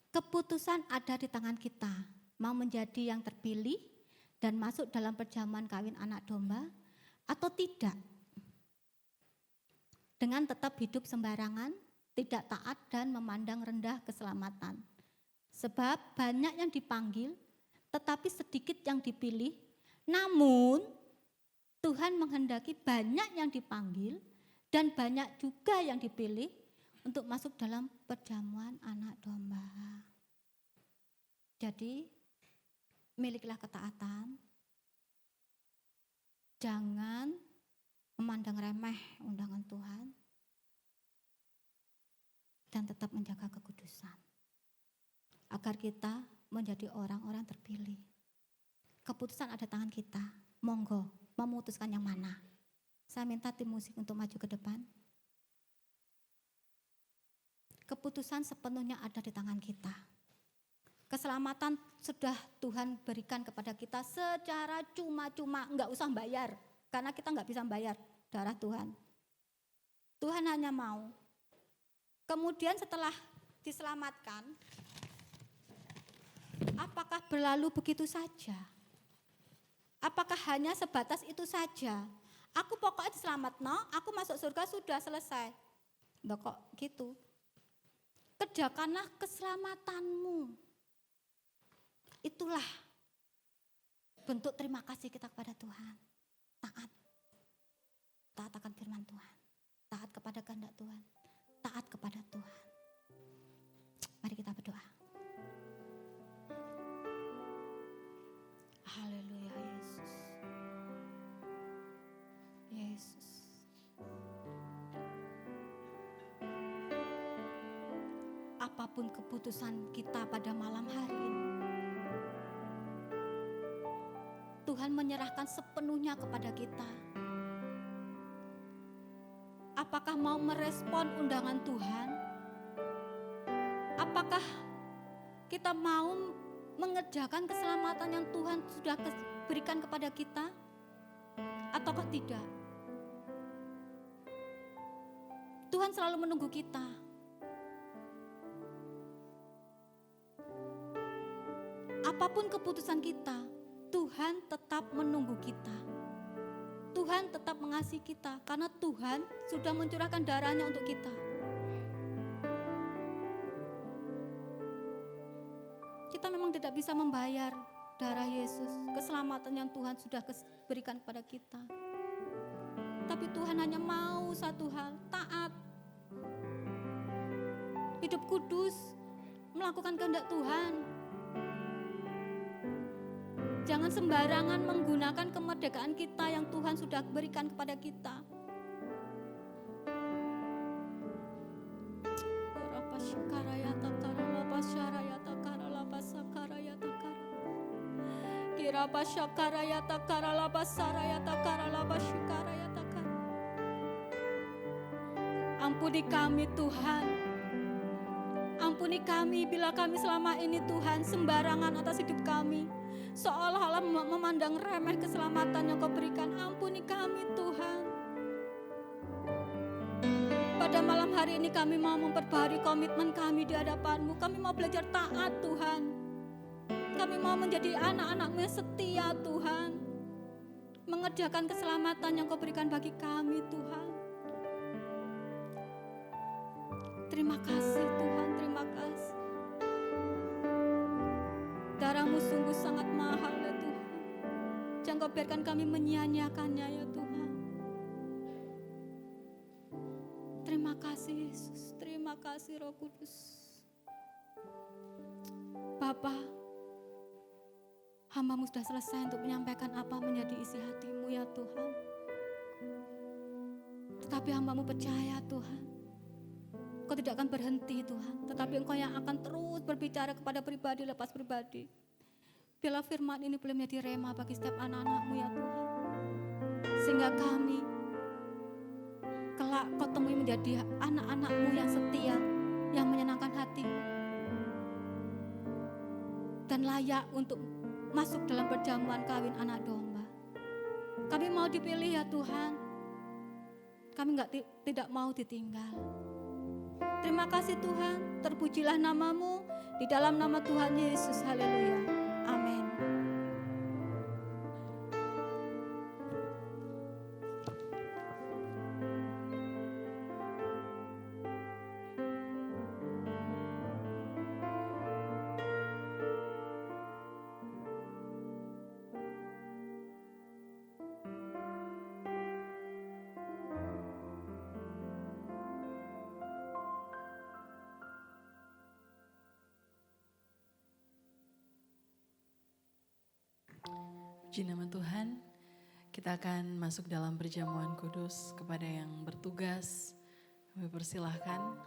keputusan ada di tangan kita. Mau menjadi yang terpilih dan masuk dalam perjamuan kawin anak domba atau tidak. Dengan tetap hidup sembarangan, tidak taat dan memandang rendah keselamatan. Sebab banyak yang dipanggil tetapi sedikit yang dipilih. Namun Tuhan menghendaki banyak yang dipanggil dan banyak juga yang dipilih untuk masuk dalam perjamuan anak domba. Jadi miliklah ketaatan, jangan memandang remeh undangan Tuhan, dan tetap menjaga kekudusan. Agar kita menjadi orang-orang terpilih. Keputusan ada tangan kita, monggo memutuskan yang mana. Saya minta tim musik untuk maju ke depan. Keputusan sepenuhnya ada di tangan kita. Keselamatan sudah Tuhan berikan kepada kita secara cuma-cuma, enggak usah bayar. Karena kita enggak bisa bayar darah Tuhan. Tuhan hanya mau. Kemudian setelah diselamatkan, apakah berlalu begitu saja? Apakah hanya sebatas itu saja? Aku pokoknya diselamat, aku masuk surga sudah selesai. Enggak kok gitu. Kerjakanlah keselamatanmu. Itulah bentuk terima kasih kita kepada Tuhan. Taat. Taat akan firman Tuhan. Taat kepada kehendak Tuhan. Taat kepada Tuhan. Mari kita berdoa. Haleluya Yesus. Yesus. Apapun keputusan kita pada malam hari ini, Tuhan menyerahkan sepenuhnya kepada kita. Apakah mau merespon undangan Tuhan? Apakah kita mau mengerjakan keselamatan yang Tuhan sudah berikan kepada kita? Ataukah tidak? Tuhan selalu menunggu kita. Apapun keputusan kita, Tuhan tetap menunggu kita. Tuhan tetap mengasihi kita karena Tuhan sudah mencurahkan darahnya untuk kita. bisa membayar darah Yesus, keselamatan yang Tuhan sudah berikan kepada kita. Tapi Tuhan hanya mau satu hal, taat. Hidup kudus, melakukan kehendak Tuhan. Jangan sembarangan menggunakan kemerdekaan kita yang Tuhan sudah berikan kepada kita. Ampuni kami Tuhan. Ampuni kami bila kami selama ini Tuhan sembarangan atas hidup kami. Seolah-olah memandang remeh keselamatan yang Kau berikan. Ampuni kami Tuhan. Pada malam hari ini kami mau memperbaharui komitmen kami di hadapan-Mu. Kami mau belajar taat Tuhan. Kami mau menjadi anak-anak-Mu yang setia Tuhan. Mengerjakan keselamatan yang Kau berikan bagi kami Tuhan. Terima kasih Tuhan, terima kasih. Darah-Mu sungguh sangat mahal ya Tuhan. Jangan Kau biarkan kami menyia-nyiakannya ya Tuhan. Terima kasih Yesus, terima kasih Roh Kudus. Bapa, hamba-Mu sudah selesai untuk menyampaikan apa menjadi isi hati-Mu ya Tuhan. Tetapi hamba-Mu percaya Tuhan, Kau tidak akan berhenti Tuhan, tetapi Engkau yang akan terus berbicara kepada pribadi lepas pribadi. Biarlah firman ini boleh menjadi rema bagi setiap anak-anak-Mu ya Tuhan. Sehingga kami kelak Kau temui menjadi anak-anak-Mu yang setia, yang menyenangkan hati dan layak untuk masuk dalam perjamuan kawin anak domba. Kami mau dipilih ya Tuhan. Kami tidak mau ditinggal. Terima kasih Tuhan, terpujilah nama-Mu di dalam nama Tuhan Yesus, haleluya, amin. Puji nama Tuhan, kita akan masuk dalam perjamuan kudus. Kepada yang bertugas, kami persilahkan.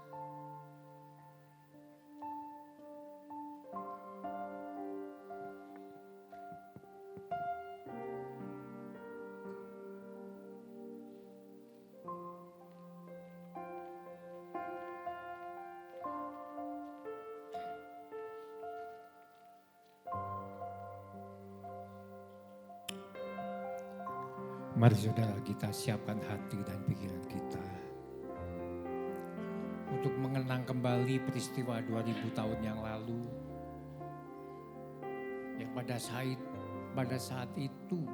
Mari saudara kita siapkan hati dan pikiran kita untuk mengenang kembali peristiwa 2000 tahun yang lalu yang pada saat itu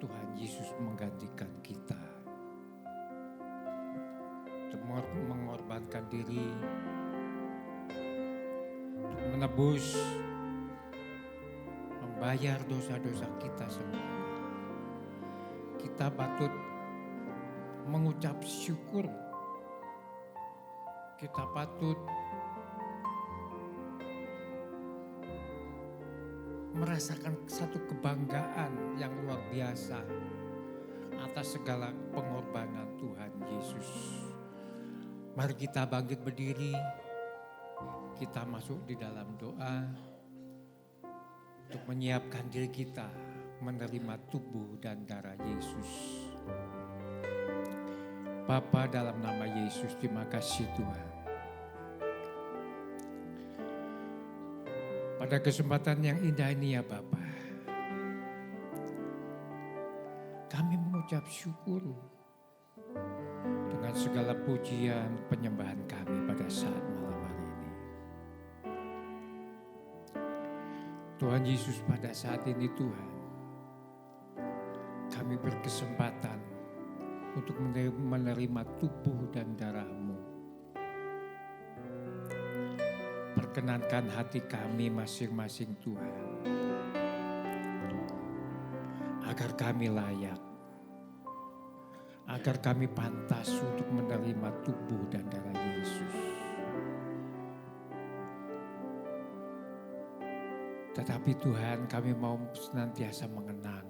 Tuhan Yesus menggantikan kita untuk mengorbankan diri untuk menebus, membayar dosa-dosa kita semua. Kita patut mengucap syukur. Kita patut merasakan satu kebanggaan yang luar biasa atas segala pengorbanan Tuhan Yesus. Mari kita bangkit berdiri. Kita masuk di dalam doa untuk menyiapkan diri kita menerima tubuh dan darah Yesus. Bapa, dalam nama Yesus, terima kasih Tuhan. Pada kesempatan yang indah ini ya Bapa, kami mengucap syukur dengan segala pujian penyembahan kami pada saat malam hari ini. Tuhan Yesus, pada saat ini Tuhan, kami berkesempatan untuk menerima tubuh dan darah-Mu. Perkenankan hati kami masing-masing Tuhan. Agar kami layak. Agar kami pantas untuk menerima tubuh dan darah Yesus. Tetapi Tuhan, kami mau senantiasa mengenang.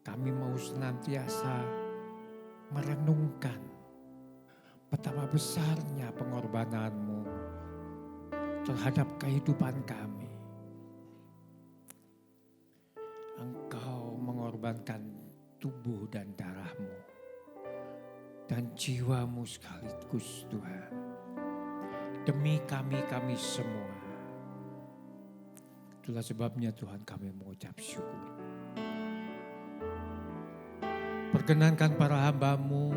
Kami mau senantiasa merenungkan betapa besarnya pengorbanan-Mu terhadap kehidupan kami. Engkau mengorbankan tubuh dan darah-Mu dan jiwa-Mu sekaligus Tuhan. Demi kami semua. Itulah sebabnya Tuhan kami mengucap syukur. Perkenankan para hamba-Mu,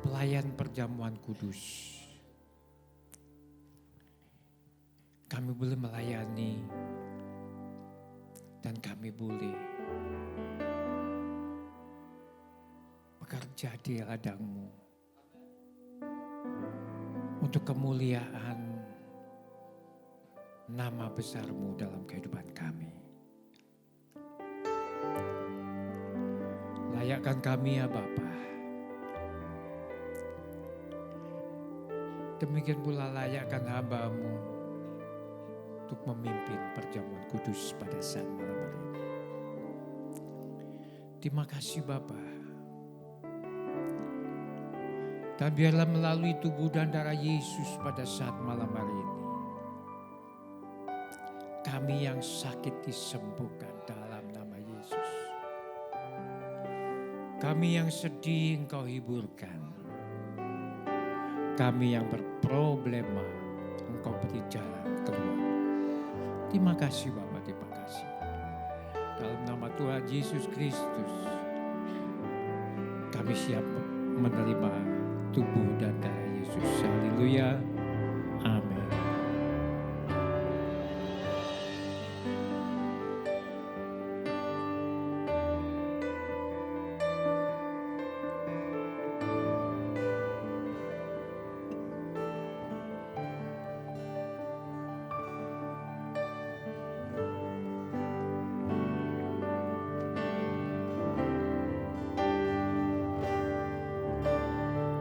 pelayan perjamuan kudus. Kami boleh melayani dan kami boleh bekerja di ladang-Mu untuk kemuliaan nama besar-Mu dalam kehidupan kami. Layakkan kami ya Bapa. Demikian pula layakkan hamba-Mu untuk memimpin perjamuan kudus pada saat malam hari ini. Terima kasih Bapa. Dan biarlah melalui tubuh dan darah Yesus pada saat malam hari ini, kami yang sakit disembuhkan dalam nama Yesus. Kami yang sedih Engkau hiburkan. Kami yang berproblema Engkau beri jalan keluar. Terima kasih Bapak, terima kasih. Dalam nama Tuhan Yesus Kristus, kami siap menerima tubuh dan darah Yesus. Haleluya. Amin.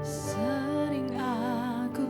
Sering aku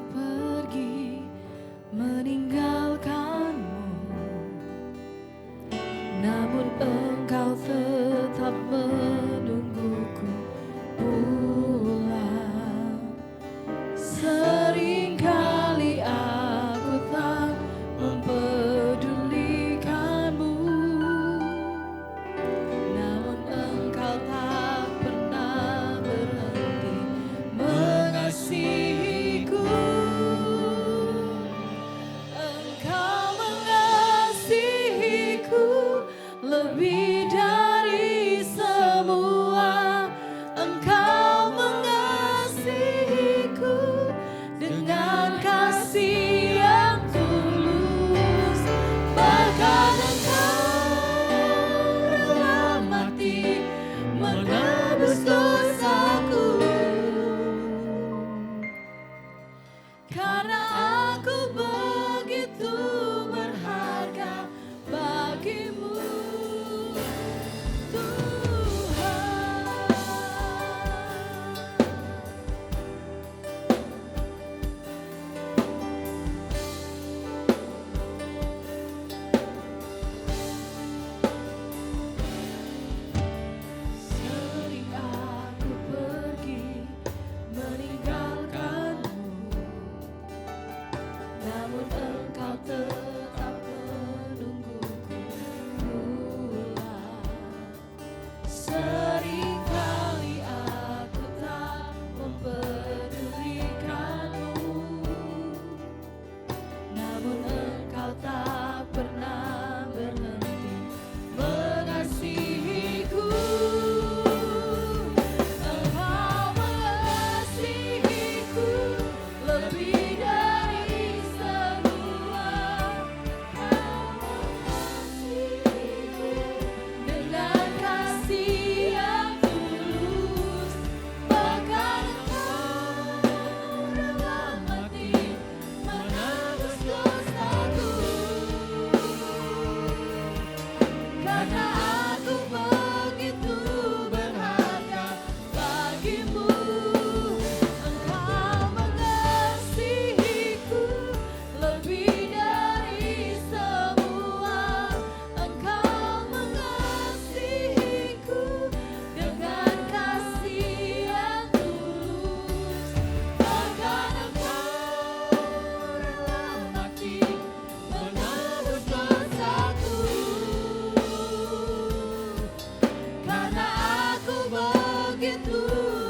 begitu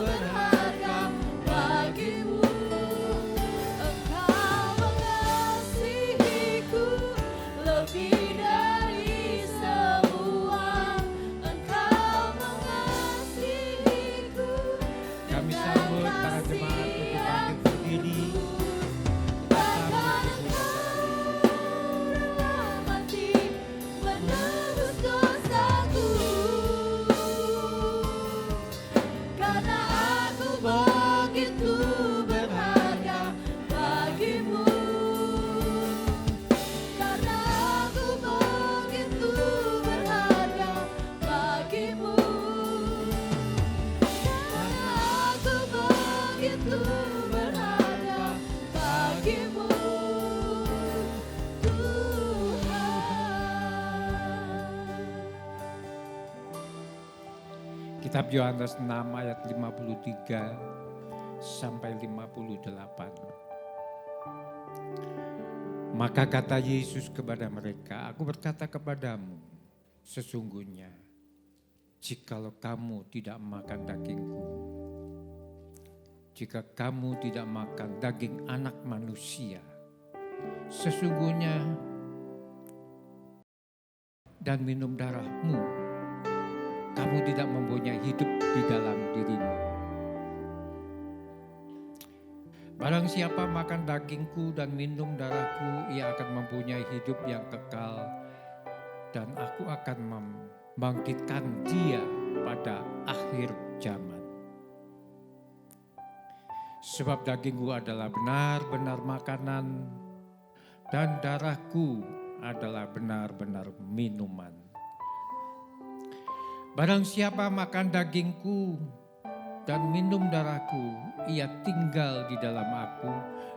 berharga bagimu. Engkau mengasihiku lebih dari semua. Engkau mengasihiku. Kami sambut para jemaat untuk bangkit berdiri. Bahkan engkau rela mati menebus dosaku. Karena aku begitu berharga bagimu. Karena aku begitu berharga bagimu. Karena aku begitu berharga bagimu, Tuhan. Kitab Yohanes 6 ayat 53 sampai 58. Maka kata Yesus kepada mereka, aku berkata kepadamu, sesungguhnya jikalau kamu tidak makan dagingku, jika kamu tidak makan daging anak manusia, sesungguhnya dan minum darahmu, kamu tidak mempunyai hidup di dalam dirimu. Barang siapa makan dagingku dan minum darahku, ia akan mempunyai hidup yang kekal, dan aku akan membangkitkan dia pada akhir zaman. Sebab dagingku adalah benar-benar makanan, dan darahku adalah benar-benar minuman. Barang siapa makan dagingku dan minum darahku, ia tinggal di dalam aku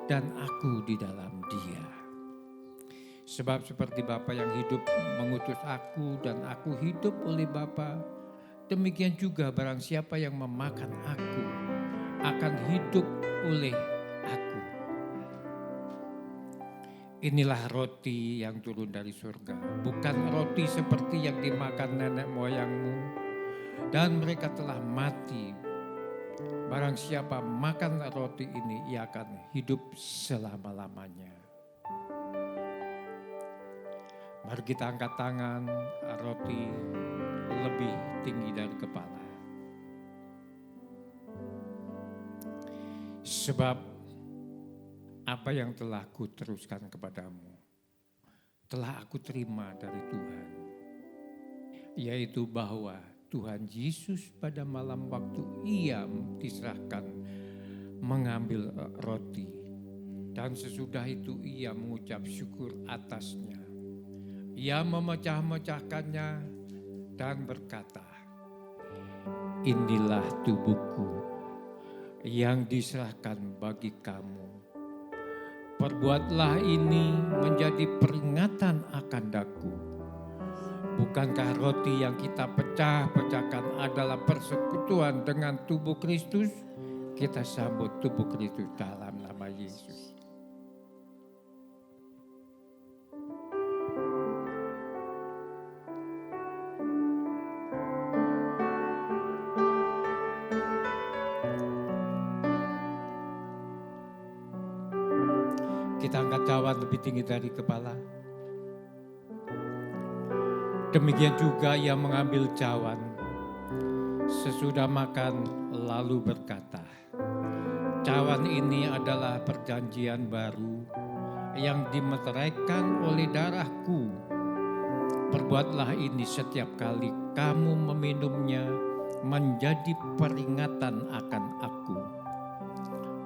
dan aku di dalam dia. Sebab seperti Bapa yang hidup mengutus aku dan aku hidup oleh Bapa, demikian juga barang siapa yang memakan aku akan hidup oleh aku. Inilah roti yang turun dari surga, bukan roti seperti yang dimakan nenek moyangmu, dan mereka telah mati. Barang siapa makan roti ini, ia akan hidup selama-lamanya. Mari kita angkat tangan, roti lebih tinggi dari kepala. Sebab apa yang telah kuteruskan kepadamu, telah aku terima dari Tuhan. Yaitu bahwa Tuhan Yesus pada malam waktu ia diserahkan mengambil roti. Dan sesudah itu ia mengucap syukur atasnya. Ia memecah-mecahkannya dan berkata, inilah tubuhku yang diserahkan bagi kamu. Perbuatlah ini menjadi peringatan akan daku. Bukankah roti yang kita pecah-pecahkan adalah persekutuan dengan tubuh Kristus? Kita sambut tubuh Kristus dalam nama Yesus. Kita angkat cawan lebih tinggi dari kepala. Demikian juga ia mengambil cawan. Sesudah makan lalu berkata, cawan ini adalah perjanjian baru yang dimeteraikan oleh darahku. Perbuatlah ini setiap kali kamu meminumnya menjadi peringatan akan aku.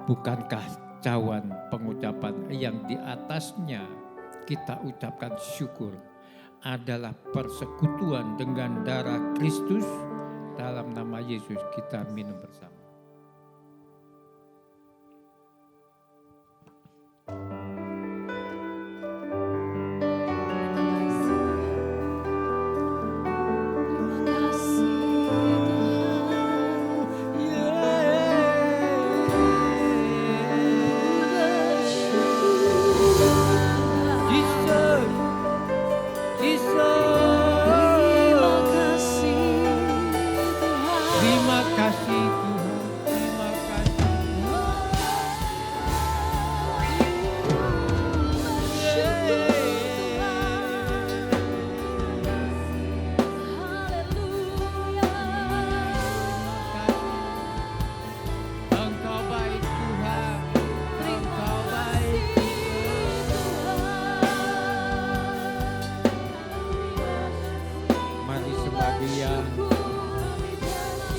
Bukankah cawan pengucapan yang di atasnya kita ucapkan syukur adalah persekutuan dengan darah Kristus? Dalam nama Yesus kita minum bersama. Terima kasih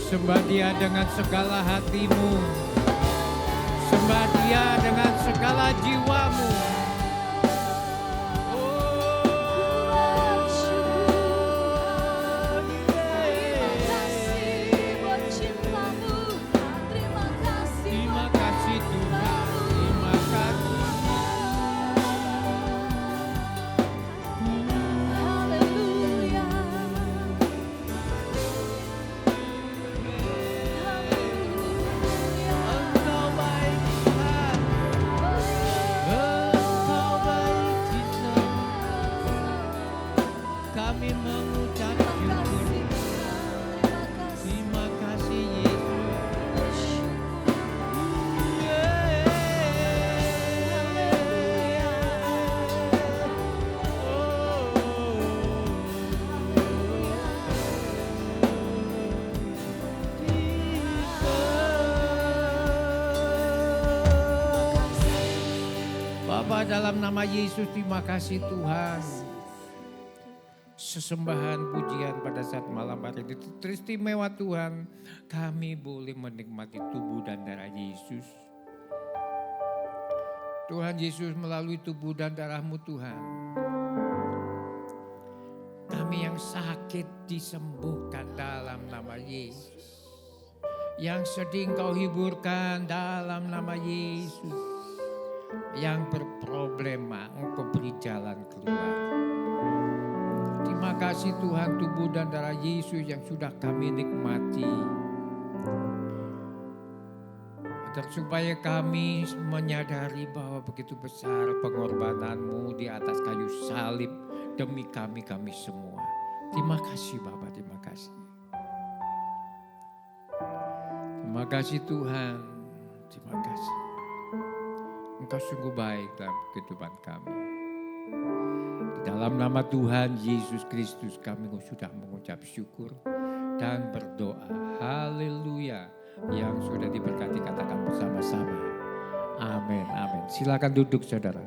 Sembah Dia dengan segala hatimu. Sembah Dia dengan segala jiwamu. Terima kasih Tuhan, terima kasih. Engkau baik Tuhan, Engkau baik Yesus. Kami mengucap syukur. Terima kasih Yesus. Bapa, dalam nama Yesus, terima kasih Tuhan. Sesembahan pujian pada saat malam hari ini teristimewa Tuhan. Kami boleh menikmati tubuh dan darah Yesus. Tuhan Yesus, melalui tubuh dan darah-Mu Tuhan, kami yang sakit disembuhkan dalam nama Yesus. Yang sedih Engkau hiburkan dalam nama Yesus. Yang berproblema Engkau beri jalan keluar. Terima kasih Tuhan, tubuh dan darah Yesus yang sudah kami nikmati. Dan supaya kami menyadari bahwa begitu besar pengorbanan-Mu di atas kayu salib demi kami semua. Terima kasih Bapa, terima kasih. Terima kasih Tuhan, terima kasih. Engkau sungguh baik dalam kehidupan kami. Di dalam nama Tuhan Yesus Kristus kami sudah mengucap syukur dan berdoa. Haleluya. Yang sudah diberkati katakan bersama-sama. Amin, amin. Silakan duduk saudara.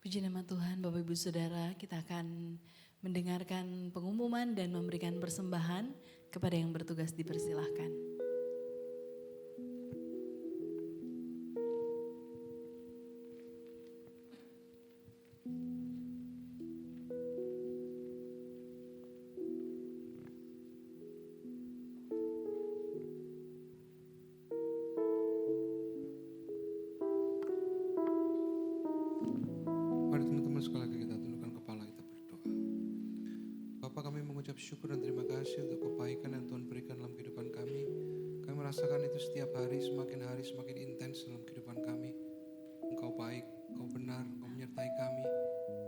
Puji nama Tuhan, Bapak Ibu Saudara, kita akan mendengarkan pengumuman dan memberikan persembahan kepada yang bertugas, dipersilahkan. Mari teman-teman sekali lagi kita tundukkan kepala, kita berdoa. Bapa, kami mengucap syukur dan terima kasih untuk kebaikan yang Tuhan berikan dalam kehidupan kami. Kami merasakan itu setiap hari semakin intens dalam kehidupan kami. Engkau baik, Engkau benar, Engkau menyertai kami.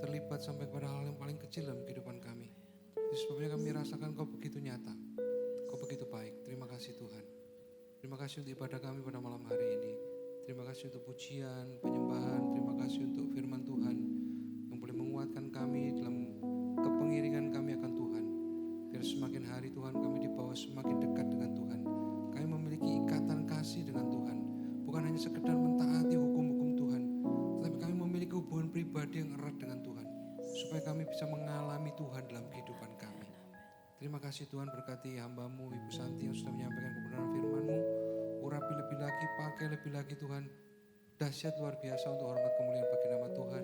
Terlibat sampai kepada hal yang paling kecil dalam kehidupan kami. Itu sebabnya kami rasakan Engkau begitu nyata. Engkau begitu baik. Terima kasih Tuhan. Terima kasih untuk ibadah kami pada malam hari ini. Terima kasih untuk pujian, penyembahan. Terima kasih untuk firman Tuhan yang boleh menguatkan kami dalam kepengiringan kami akan Tuhan. Biar semakin hari Tuhan kami dibawa semakin dekat dengan Tuhan. Kami memiliki ikatan kasih dengan Tuhan. Bukan hanya sekedar mentaati hukum-hukum Tuhan, tetapi kami memiliki hubungan pribadi yang erat dengan Tuhan. Supaya kami bisa mengalami Tuhan dalam kehidupan kami. Terima kasih Tuhan, berkati hamba-Mu Ibu Santi yang sudah menyampaikan kebenaran firman-Mu. Urapi lebih lagi, pakai lebih lagi Tuhan. Dahsyat luar biasa untuk hormat kemuliaan bagi nama Tuhan.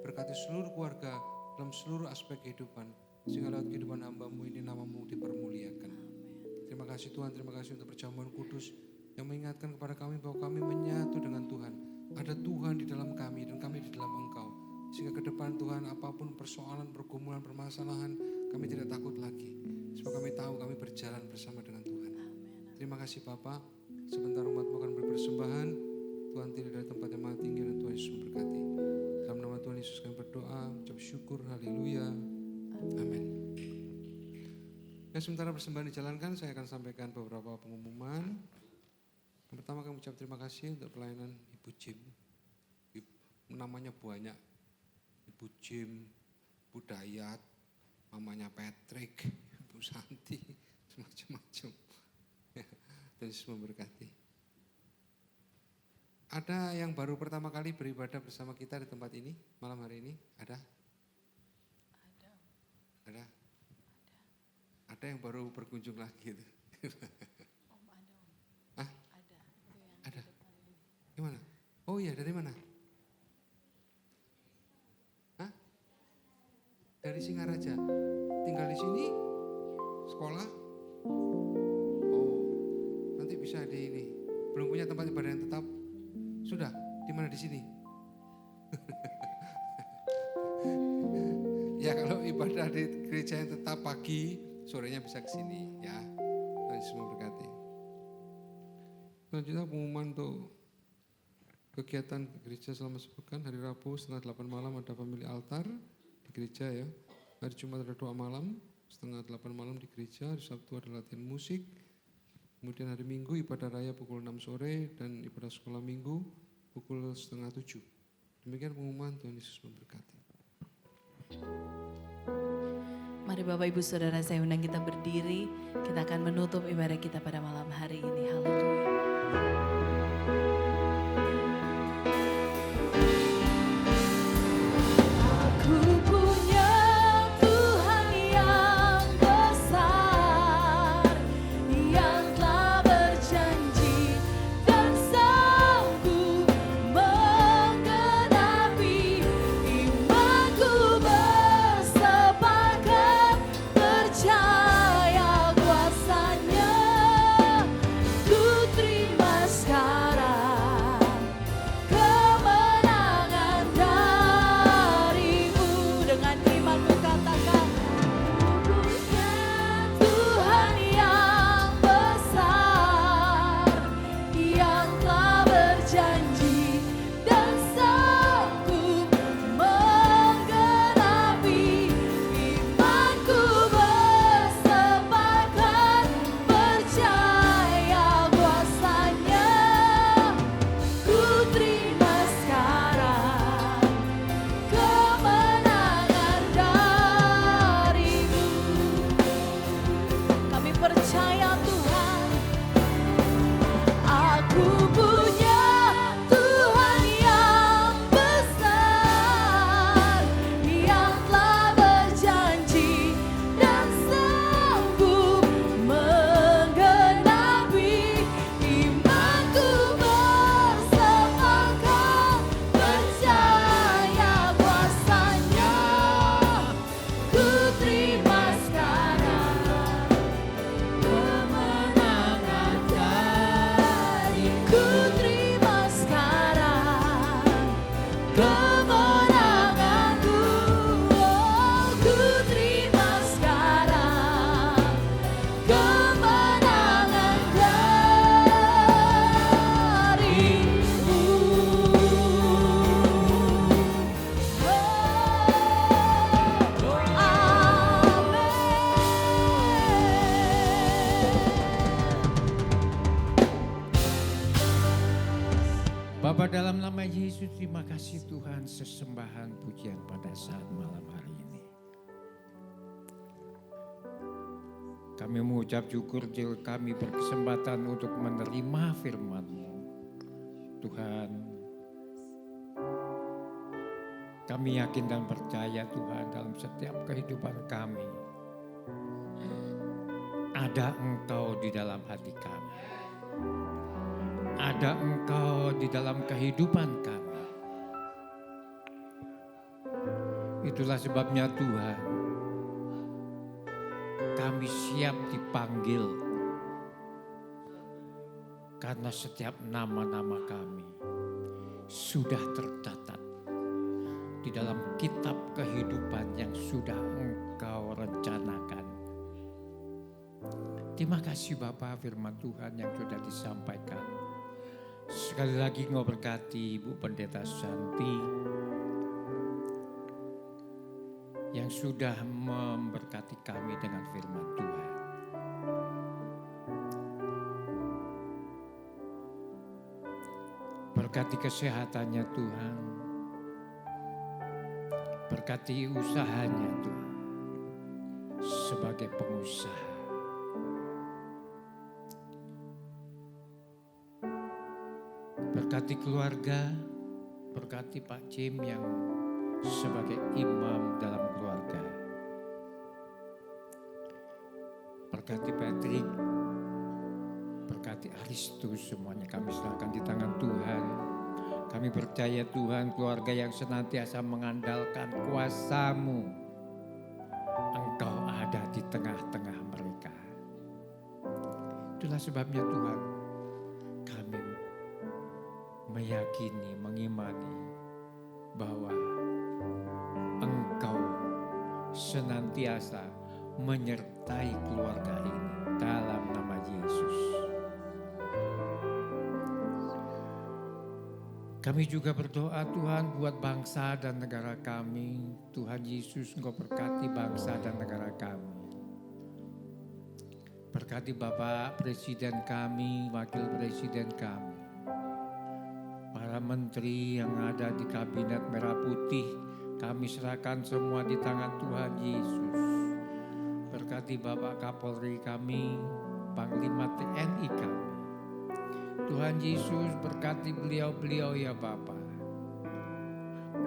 Berkati seluruh keluarga dalam seluruh aspek kehidupan. Sehingga lewat kehidupan hamba-Mu ini nama-Mu dipermuliakan. Terima kasih Tuhan, terima kasih untuk perjamuan kudus yang mengingatkan kepada kami bahwa kami menyatu dengan Tuhan. Ada Tuhan di dalam kami dan kami di dalam Engkau. Sehingga ke depan Tuhan apapun persoalan, pergumulan, permasalahan, kami tidak takut lagi. Sebab kami tahu kami berjalan bersama dengan Tuhan. Terima kasih Bapa. Sebentar umat-Mu akan berpersembahan. Tuhan tidak dari tempat yang maha tinggi dan Tuhan Yesus memberkati. Dalam nama Tuhan Yesus kami berdoa, ucap syukur, haleluya, amin. Ya, sementara persembahan dijalankan, saya akan sampaikan beberapa pengumuman. Yang pertama kami ucap terima kasih untuk pelayanan Ibu Jim. Namanya banyak, Ibu Jim, Bu Dayat, mamanya Patrick, Bu Santi, semacam-macam. Dan Yesus memberkati. Ada yang baru pertama kali beribadah bersama kita di tempat ini malam hari ini? Ada? Ada? Ada yang baru berkunjung lagi itu? Hah? Ada? Gimana? Oh iya, dari mana? Hah? Dari Singaraja. Tinggal di sini? Sekolah? Oh, nanti bisa di ini. Belum punya tempat ibadah yang tetap? Sudah? Di mana di sini? Ya kalau ibadah di gereja yang tetap pagi, sorenya bisa ke sini ya. Tuhan Yesus memberkati. Selanjutnya pengumuman untuk kegiatan gereja selama sepekan. Hari Rabu setengah 8 malam ada pemilih altar di gereja ya. Hari Jumat ada doa malam setengah 8 malam di gereja. Hari Sabtu ada latihan musik. Kemudian hari Minggu ibadah raya pukul 6 sore dan ibadah sekolah Minggu pukul setengah 7. Demikian pengumuman. Tuhan Yesus memberkati. Mari Bapak Ibu Saudara saya undang kita berdiri. Kita akan menutup ibadah kita pada malam hari ini. Haleluya. Aku punya Tuhan yang besar, yang telah berjanji dan sanggup menggenapi imanku bersepakat percaya kuasa-Nya. Ku terima sekarang kemenangan darimu. Dengan imanmu katakan, punya Tuhan yang besar, yang telah berjanji dan sanggup menggenapi imanku bersepakat percaya kuasa-Nya. Ku terima sekarang kemenangan darimu. Kami percaya Tuhan, aku punya Tuhan yang besar, yang telah berjanji dan sanggup menggenapi imanku bersepakat percaya kuasa-Nya. Ku terima sekarang kemenangan dariku. Terima sekarang kemenanganku. Oh, ku terima sekarang kemenangan darimu. Oh, amin. Bapa dalam nama Yesus, terima kasih Tuhan sesembahan pujian pada saat malam hari ini. Kami mengucap syukur jika kami berkesempatan untuk menerima firman-Mu. Tuhan, kami yakin dan percaya Tuhan dalam setiap kehidupan kami. Ada Engkau di dalam hati kami. Ada Engkau di dalam kehidupan kami. Itulah sebabnya Tuhan, kami siap dipanggil. Karena setiap nama-nama kami sudah tercatat di dalam kitab kehidupan yang sudah Engkau rencanakan. Terima kasih Bapak, firman Tuhan yang sudah disampaikan. Sekali lagi Engkau berkati Ibu Pendeta Santi yang sudah memberkati kami dengan firman Tuhan. Berkati kesehatannya Tuhan. Berkati usahanya Tuhan sebagai pengusaha. Berkati keluarga, berkati Pak Jim yang sebagai imam dalam keluarga. Berkati Patrick, berkati Aristus, semuanya kami serahkan di tangan Tuhan. Kami percaya Tuhan, keluarga yang senantiasa mengandalkan kuasa-Mu, Engkau ada di tengah-tengah mereka. Itulah sebabnya Tuhan, kami meyakini, mengimani bahwa Engkau senantiasa menyertai keluarga ini dalam nama Yesus. Kami juga berdoa Tuhan buat bangsa dan negara kami. Tuhan Yesus, Engkau berkati bangsa dan negara kami. Berkati Bapak Presiden kami, Wakil Presiden kami. Para menteri yang ada di Kabinet Merah Putih, kami serahkan semua di tangan Tuhan Yesus. Berkati Bapak Kapolri kami, Panglima TNI kami. Tuhan Yesus berkati beliau-beliau ya Bapa.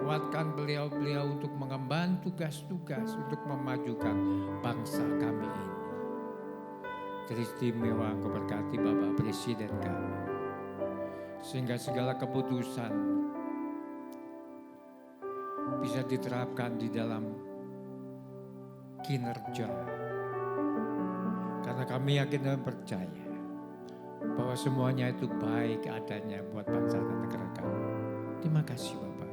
Kuatkan beliau-beliau untuk mengemban tugas-tugas untuk memajukan bangsa kami ini. Teristimewa Engkau berkati Bapak Presiden kami. Sehingga segala keputusan bisa diterapkan di dalam kinerja. Karena kami yakin dan percaya bahwa semuanya itu baik adanya buat bangsa dan negara kami. Terima kasih Bapak.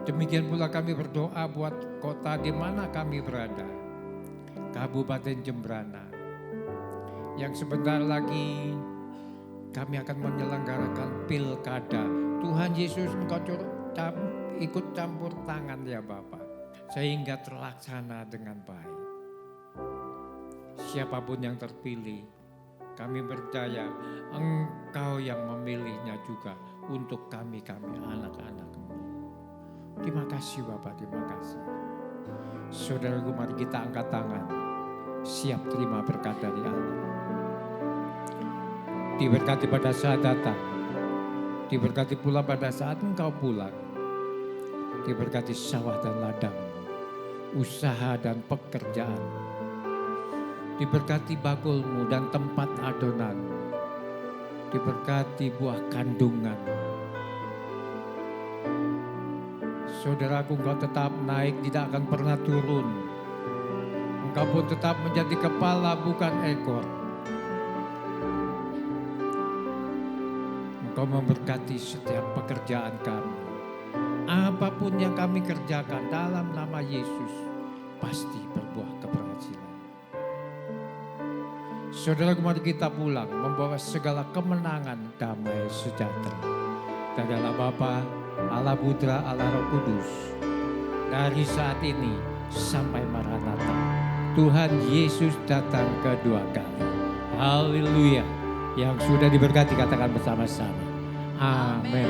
Demikian pula kami berdoa buat kota di mana kami berada. Kabupaten Jembrana. Yang sebentar lagi kami akan menyelenggarakan pilkada. Tuhan Yesus, Engkau ikut campur tangan ya Bapak. Sehingga terlaksana dengan baik. Siapapun yang terpilih, kami percaya Engkau yang memilihnya juga untuk kami anak-anak-Mu. Terima kasih Bapak, terima kasih. Saudaraku, mari kita angkat tangan. Siap terima berkat dari Allah. Diberkati pada saat datang. Diberkati pula pada saat engkau pulang. Diberkati sawah dan ladang, usaha dan pekerjaan. Diberkati bakulmu dan tempat adonan. Diberkati buah kandungan. Saudaraku, engkau tetap naik, tidak akan pernah turun. Engkau pun tetap menjadi kepala bukan ekor. Engkau memberkati setiap pekerjaan kami. Apapun yang kami kerjakan dalam nama Yesus pasti berbuah keberhasilan. Saudara, mari kita pulang membawa segala kemenangan, damai sejahtera dari Allah Bapa, Allah Putra, Allah Roh Kudus. Dari saat ini sampai Maranatha, Tuhan Yesus datang kedua kali. Haleluya. Yang sudah diberkati katakan bersama-sama. Amin.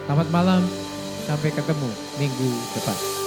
Selamat malam, sampai ketemu minggu depan.